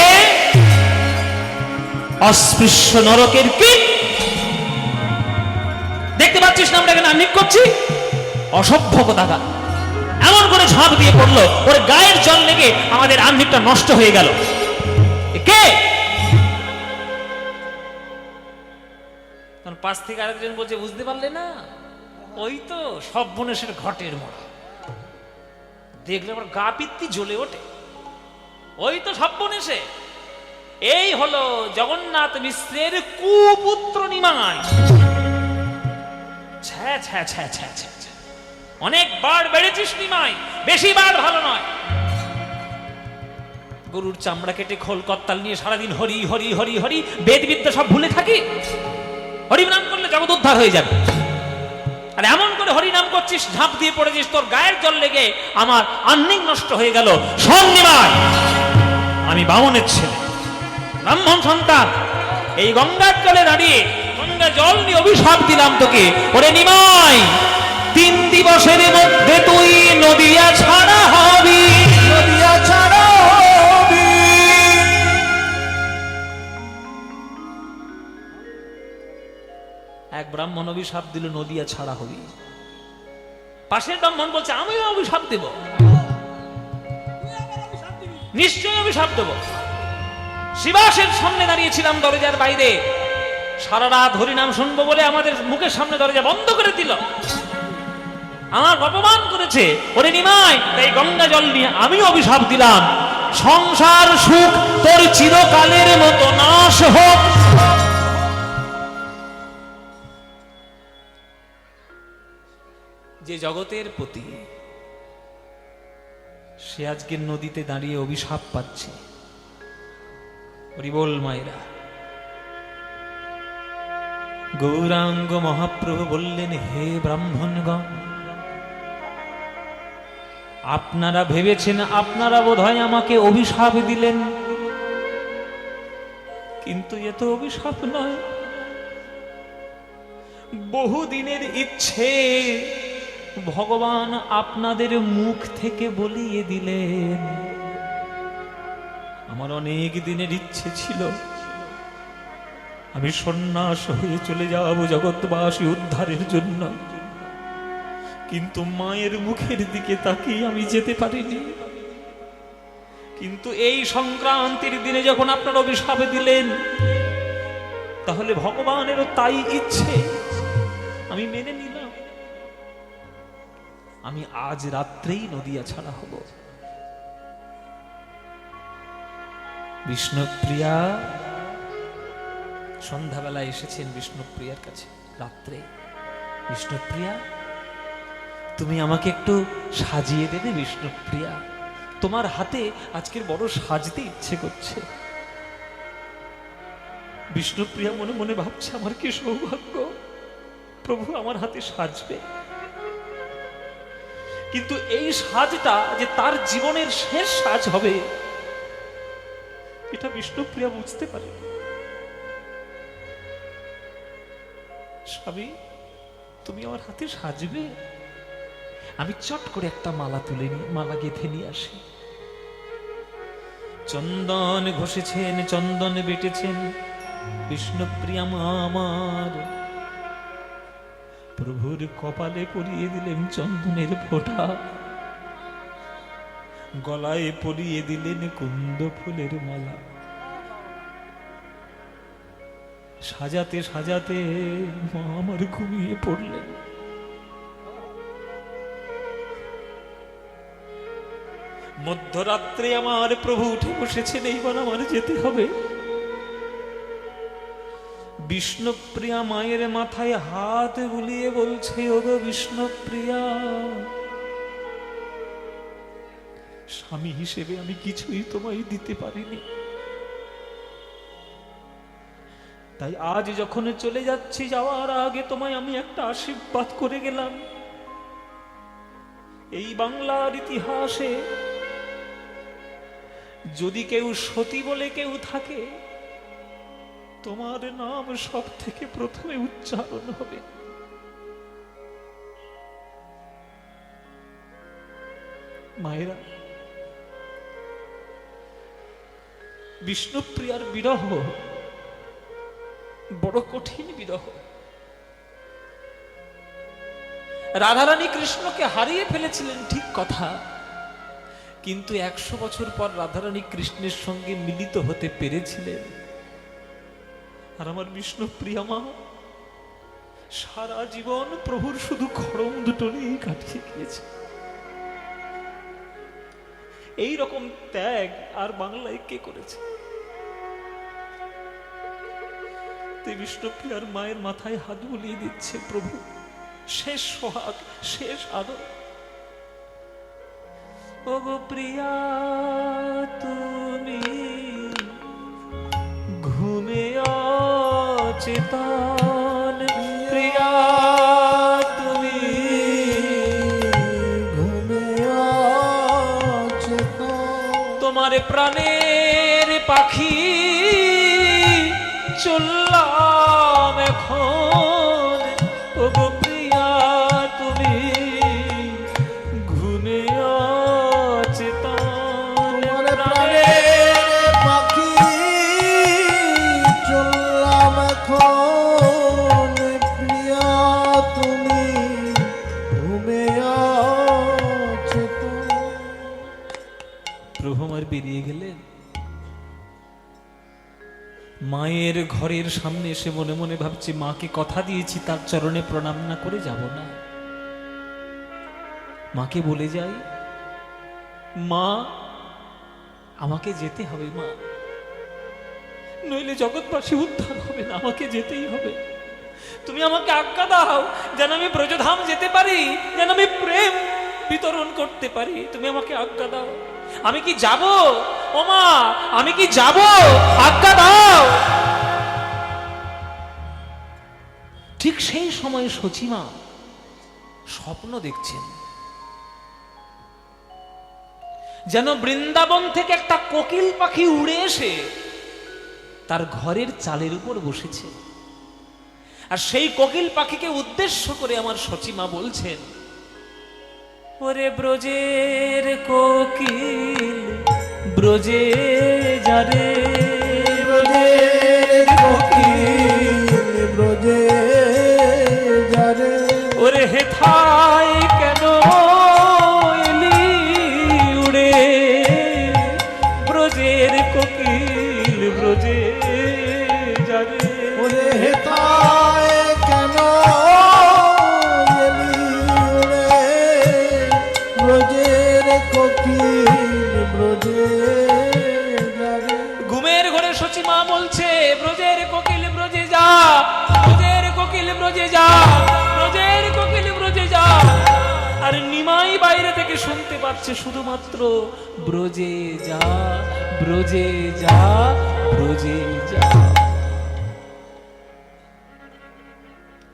Speaker 1: অস্পৃশ্য নরকের কি দেখতে পাচ্ছিস না আমরা এখানে আহ্নিক করছি? অসভ্য কোথাকার, এমন করে ঝাঁপ দিয়ে পড়লো, ওর গায়ের জল লেগে আমাদের আহ্নিকটা নষ্ট হয়ে গেল। কে? তখন পাশ থেকে আরেকজন বলছে, বুঝতে পারলে না? ওই তো সর্বনেশের ঘটের মোড়া। দেখলে আমার গা পিত্তি জ্বলে ওঠে। ওই তো সর্বনেশে, এই হলো জগন্নাথ মিশ্রের কুপুত্র নিমাই। অনেকবার বেড়েছিস নিমাই, বেশি বার ভালো নয়। গরুর চামড়া কেটে খোল কর্তাল নিয়ে সারাদিন হরি হরি হরি হরি, বেদ বিদ্যা সব ভুলে থাকি। হরিনাম করলে জগৎ উদ্ধার হয়ে যাবে। আর এমন করে হরিনাম করছিস, ঝাঁপ দিয়ে পড়েছিস, তোর গায়ের জল লেগে আমার আহ্নিক নষ্ট হয়ে গেল। শোন নিমাই, আমি বামনের ছেলে, ব্রাহ্মণ সন্তান। এই গঙ্গার জলে দাঁড়িয়ে, গঙ্গা গঙ্গা জল নিয়ে অভিশাপ দিলাম তোকে। ওরে নিমাই, 3 দিবসের মধ্যে তুই নদিয়া ছাড়া হবি।
Speaker 2: নদিয়া ছাড়া হবি।
Speaker 1: এক ব্রাহ্মণ অভিশাপ দিল, নদিয়া ছাড়া হবি। পাশের ব্রাহ্মণ বলছে আমিও অভিশাপ দেব, নিশ্চয়ই অভিশাপ দেব। শিবাসের সামনে দাঁড়িয়েছিলাম দরজার বাইরে, সারা রাত হরিনাম শুনবো বলে আমাদের মুখের সামনে দরজা বন্ধ করে দিল, আমার অপমান করেছে। ওরে নিমাই, তাই গঙ্গা জল নিয়ে আমি অভিশাপ দিলাম, সংসার সুখ তোর চিরকালের মতো নাশ হোক। যে জগতের প্রতি সে আজকের নদীতে দাঁড়িয়ে অভিশাপ পাচ্ছে। হরিবোল মায়েরা। গৌরাঙ্গ মহাপ্রভু বললেন, হে ব্রাহ্মণগণ, আপনারা ভেবেছেন আপনারা বোধহয় আমাকে অভিশাপ দিলেন, কিন্তু এ তো অভিশাপ নয়, বহুদিনের ইচ্ছে ভগবান আপনাদের মুখ থেকে বলিয়ে দিলেন। আমার অনেক দিনের ইচ্ছে ছিল আমি সন্ন্যাস হয়ে চলে যাব জগৎবাসী উদ্ধারের জন্য, কিন্তু মায়ের মুখের দিকে তাকিয়ে আমি যেতে পারিনি। কিন্তু এই সংক্রান্তির দিনে যখন আপনারা অভিশাপ দিলেন, তাহলে ভগবানেরও তাই ইচ্ছে, আমি মেনে নিলাম। আমি আজ রাত্রেই নদিয়া ছাড়া হব। বিষ্ণুপ্রিয়া সন্ধ্যাবেলা এসেছেন বিষ্ণুপ্রিয়ার কাছে রাত্রে। বিষ্ণুপ্রিয়া, তুমি আমাকে একটু সাজিয়ে দেবে? বিষ্ণুপ্রিয়া, তোমার হাতে আজকের বড় সাজতে ইচ্ছে করছে। বিষ্ণুপ্রিয়া মনে মনে ভাবছে, আমার কি সৌভাগ্য, প্রভু আমার হাতে সাজবে। কিন্তু এই সাজটা যে তার জীবনের শেষ সাজ হবে, এটা বিষ্ণুপ্রিয়া বুঝতে পারে। স্বামী, তুমি আমার হাতে সাজবে? আমি চট করে একটা মালা তুলে নিই, মালা গেঁথে নিয়ে আসি। চন্দন ঘষেছেন, চন্দন বেটেছেন বিষ্ণুপ্রিয়া মা আমার, প্রভুর কপালে পরিয়ে দিলেন চন্দনের ফোঁটা, গলায় পরিয়ে দিলেন কুন্দ ফুলের মালা। সাজাতে সাজাতে মা আমার ঘুমিয়ে পড়লেন। মধ্যরাত্রে আমার প্রভু উঠে বসেছেন, এইবার আমার যেতে হবে। বিষ্ণুপ্রিয়া মায়ের মাথায় হাত বুলিয়ে বলছে, ওগো বিষ্ণুপ্রিয়া, স্বামী হিসেবে আমি কিছুই তোমায় দিতে পারিনি, তাই আজ যখন চলে যাচ্ছি, যাওয়ার আগে তোমায় আমি একটা আশীর্বাদ করে গেলাম। এই বাংলার ইতিহাসে যদি কেউ সতী বলে কেউ থাকে, তোমার নাম সব থেকে প্রথমে উচ্চারণ হবে। মায়েরা, বিষ্ণুপ্রিয়ার বিরহ বড় কঠিন বিরহ। রাধারানী কৃষ্ণকে হারিয়ে ফেলেছিলেন ঠিক কথা, কিন্তু 100 বছর পর রাধারানী কৃষ্ণের সঙ্গে মিলিত হতে পেরেছিলেন। আর আমার বিষ্ণুপ্রিয়া মা সারা জীবন প্রভুর শুধু খড়ম দুটো নিয়ে কাটিয়ে গিয়েছে। এই রকম ত্যাগ আর বাংলায় কে করেছে? বিষ্ণুপ্রিয়ার মায়ের মাথায় হাত বুলিয়ে দিচ্ছে, প্রভু শেষ সোহাগ, শেষ আদর। ওগো প্রিয়া, তুমি ঘুমে অচেতন, প্রিয়া তুমি
Speaker 2: ঘুমে অচেতন,
Speaker 1: তোমার প্রাণের পাখি চললাম এখন ওগো প্রিয়া তুমি ঘুমে অচেতন
Speaker 2: তোমার
Speaker 1: প্রাণে।
Speaker 2: প্রাণের পাখি চললাম এখন প্রিয়া তুমি ঘুমে অচেতন।
Speaker 1: প্রভু আমার বেরিয়ে গেলেন। মায়ের ঘরের সামনে এসে মনে মনে ভাবছি মাকে কথা দিয়েছি তার চরণে প্রণাম না করে যাব না। মাকে বলে যাই, মা আমাকে যেতে হবে মা, নইলে জগৎবাসী উদ্ধার হবে না, আমাকে যেতেই হবে। তুমি আমাকে আজ্ঞা দাও যেন আমি ব্রজধাম যেতে পারি, যেন আমি প্রেম বিতরণ করতে পারি। তুমি আমাকে আজ্ঞা দাও। আমি কি যাব ও মা, আমি কি যাব, আজ্ঞা দাও। ঠিক সেই সময় সচিমা স্বপ্ন দেখছেন, যেন বৃন্দাবন থেকে একটা কোকিল পাখি উড়ে এসে তার ঘরের চালের উপর বসেছে। আর সেই কোকিল পাখিকে উদ্দেশ্য করে আমার সচিমা বলছেন, ওরে ব্রজের কোকিল ব্রজে যারে,
Speaker 2: ব্রজের কোকিল ব্রজে যারে,
Speaker 1: ওরে হেথায় কেন এলি উড়ে, ব্রজের কোকিল ব্রজে যারে।
Speaker 2: ওরে হেতায় কেন এলি উড়ে, ব্রজের কোকিল ব্রজে যারে।
Speaker 1: ঘুমের ঘরে সচিমা বলছে, ব্রজের কোকিল ব্রজে যা, ব্রজের কোকিল ব্রজে যা, ব্রজের কোকিল ব্রজে যা। আর নিমাই বাইরে থেকে শুনতে পাচ্ছে শুধুমাত্র ব্রজে যা, ব্রজে যা, ব্রজে যা।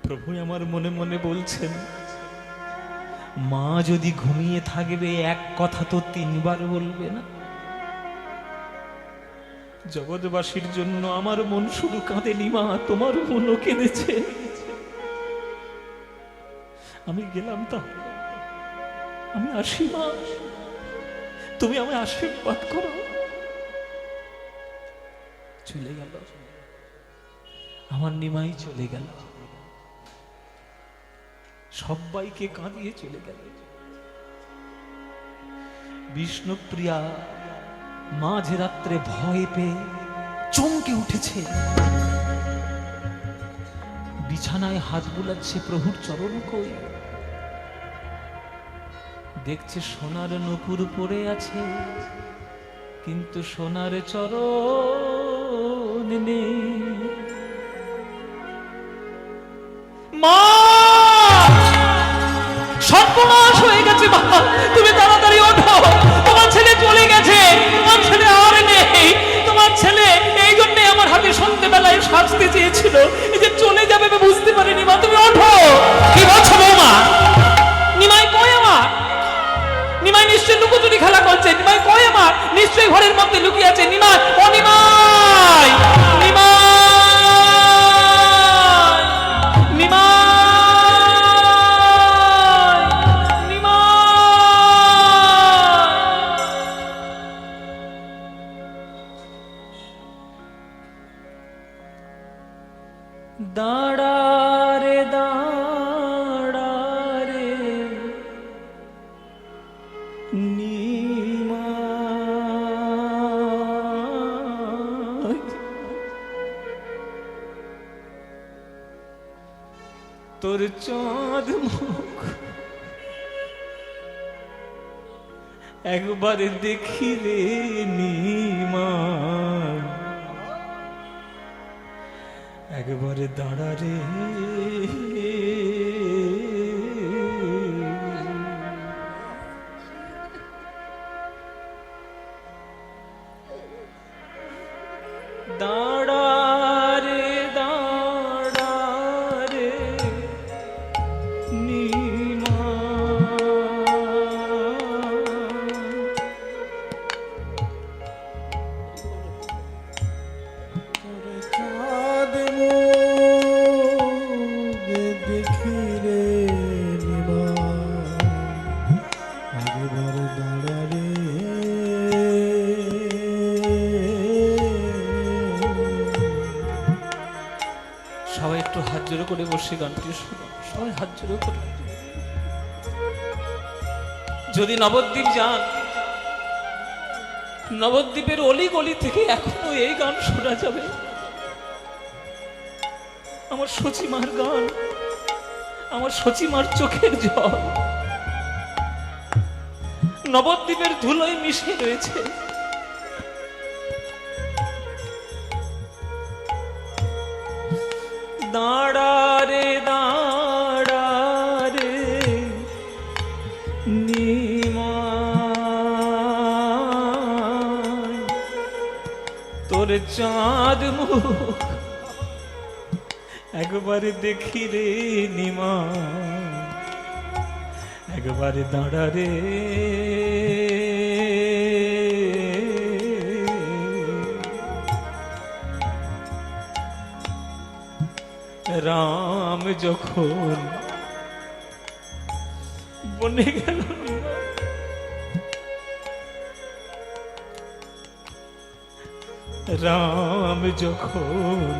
Speaker 1: প্রভু আমার মনে মনে বলছেন, মা যদি ঘুমিয়ে থাকবে এক কথা তো তিনবার বলবে না। জগৎবাসীর জন্য আমার মন শুধু কাঁদেনি মা, তোমার মনও কেঁদেছে। আমি গেলাম, তা আমি আসি মা, তুমি আমায় আশীর্বাদ করো। চলে গেল আমার নিমাই, চলে গেল, সবাইকে কাঁদিয়ে চলে গেল। বিষ্ণুপ্রিয়া মাঝ রাত্রে ভয় পেয়ে চমকে উঠেছে, বিছানায় হাত বুলাচ্ছে, প্রভুর চরণ কই। দেখছে সোনার নূপুর পড়ে আছে, কিন্তু সোনার চরণ নেই। মা, সর্বনাশ হয়ে গেছে মা, তুমি তাড়াতাড়ি ওঠো, তোমার ছেলে চলে গেছে, তোমার ছেলে আর নেই। তোমার ছেলে এই জন্যে আমার হাতে সন্ধ্যেবেলায় শাস্তি চেয়েছিল, এই যে চলে যাবে আমি বুঝতে পারিনি মা, তুমি ওঠো। কি বলছো বৌমা? নিমাই কই আমার? নিমাই নিশ্চয়ই লুকোচুরি খেলা করছে। নিমাই কই আমার? নিশ্চয়ই ঘরের মধ্যে লুকিয়ে আছে। নিমাই, ও নিমাই, নিমাই, নিমাই, দাঁড়া রে দাঁড়া রে নিমাই, তোর চাঁদ মুখ একবার দেখি রে নিমাই, একবারে দাঁড়া রে। দাঁড়া রে দাঁড়া রে নিমাই। জোড়ো করে বসে গানটি শোনো, সবাই হাত জোড়ো করে। যদি নবদ্বীপ যান, নবদ্বীপের অলি গলি থেকে এখনো এই গান শোনা যাবে। আমার সচিমার গান, আমার সচিমার চোখের জল নবদ্বীপের ধুলোয় মিশে রয়েছে। দাঁড়া রে দাঁড়া রে নিমাই, তোর চাঁদ মুখ একবার দেখি রে নিমাই, একবার দাঁড়া রে। রাম যখন বনে গেল, রাম যখন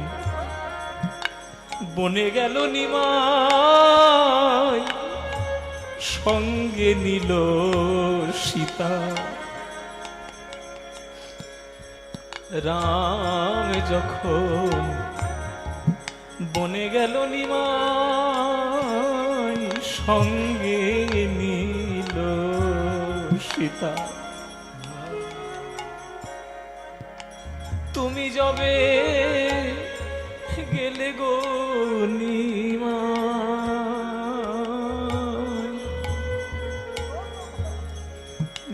Speaker 1: বনে গেল নিমাই, সঙ্গে নিল সীতা। রাম যখন বনে গেল নিমাই, সঙ্গে নিল সীতা। তুমি যবে গেলে গো নিমাই,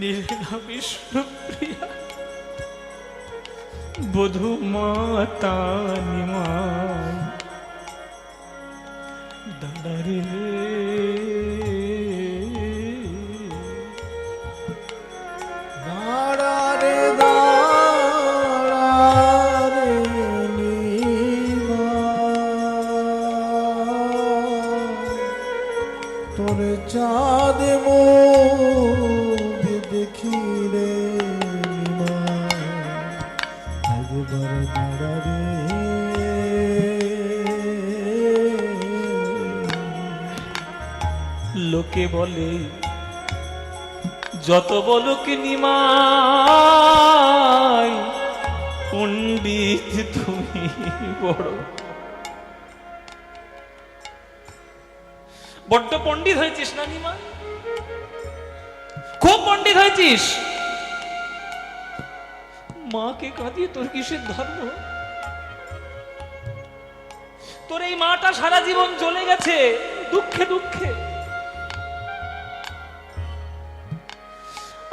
Speaker 1: নীলা বিষ্ণুপ্রিয়া বধূ মাতা নিমাই, দাঁড়া রে
Speaker 2: দাঁড়া রে দাঁড়া রে নিমাই, তোর চাঁদ মুখ দেখি রে নিমাই, একবার দাঁড়া রে।
Speaker 1: লোকে বলে যত বলুক নিমাই, পণ্ডিত তুমি বড়, বড্ড পণ্ডিত হয়েছিস না নিমাই, খুব পণ্ডিত হয়েছিস। মাকে কাঁদিয়ে তোর কিসের ধর্ম? তোর এই মাটা সারা জীবন চলে গেছে দুঃখে দুঃখে।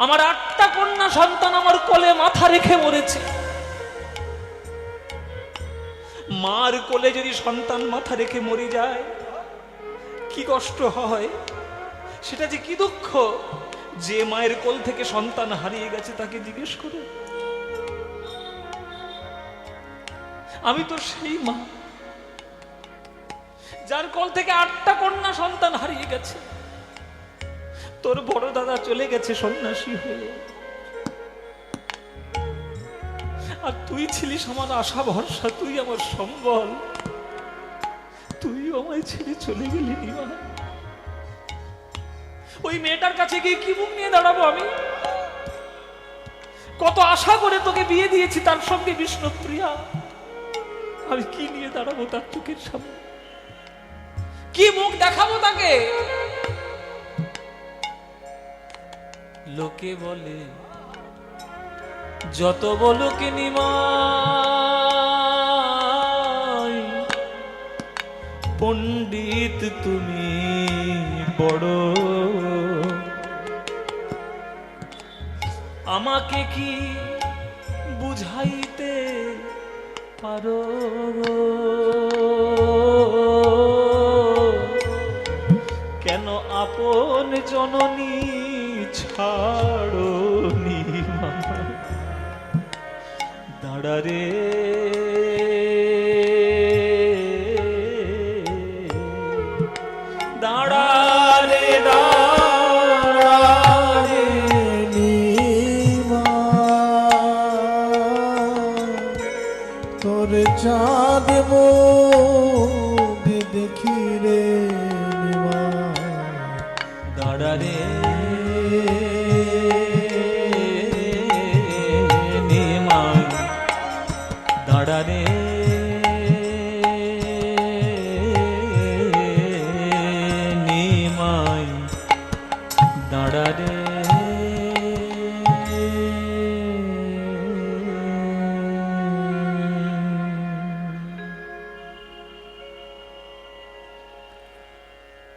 Speaker 1: আমার 8টা কন্যা সন্তান আমার কোলে মাথা রেখে মরেছে। মার কোলে যদি সন্তান মাথা রেখে মরে যায় কি কষ্ট হয়, সেটা যে কি দুঃখ। যে মায়ের কোল থেকে সন্তান হারিয়ে গেছে তাকে জিজ্ঞেস করে। আমি তো সেই মা যার কোল থেকে 8টা কন্যা সন্তান হারিয়ে গেছে। তোর বড় দাদা চলে গেছে সন্ন্যাসী হয়ে, আর তুই ছিলিস আমার আশা ভরসা, তুই আমার সম্বল। তুই আমায় ছেড়ে চলে গেলি নিমা। ওই মেয়েটার কাছে গিয়ে কি মুখ নিয়ে দাঁড়াবো আমি? কত আশা করে তোকে বিয়ে দিয়েছি তার সঙ্গে বিষ্ণুপ্রিয়া, আমি কি নিয়ে দাঁড়াবো তার চোখের সামনে? কি মুখ দেখাবো তাকে? লোকে বলে যত বলুক নিমাই, পণ্ডিত তুমি বড়, আমাকে কি বুঝাইতে পারো? কেন আপন জননী ছাড়ো নিমা? দাঁড়া রে দাঁড়া রে দাঁড়া রে
Speaker 2: নিমা, তোর চাঁদ মুখ
Speaker 3: রাধে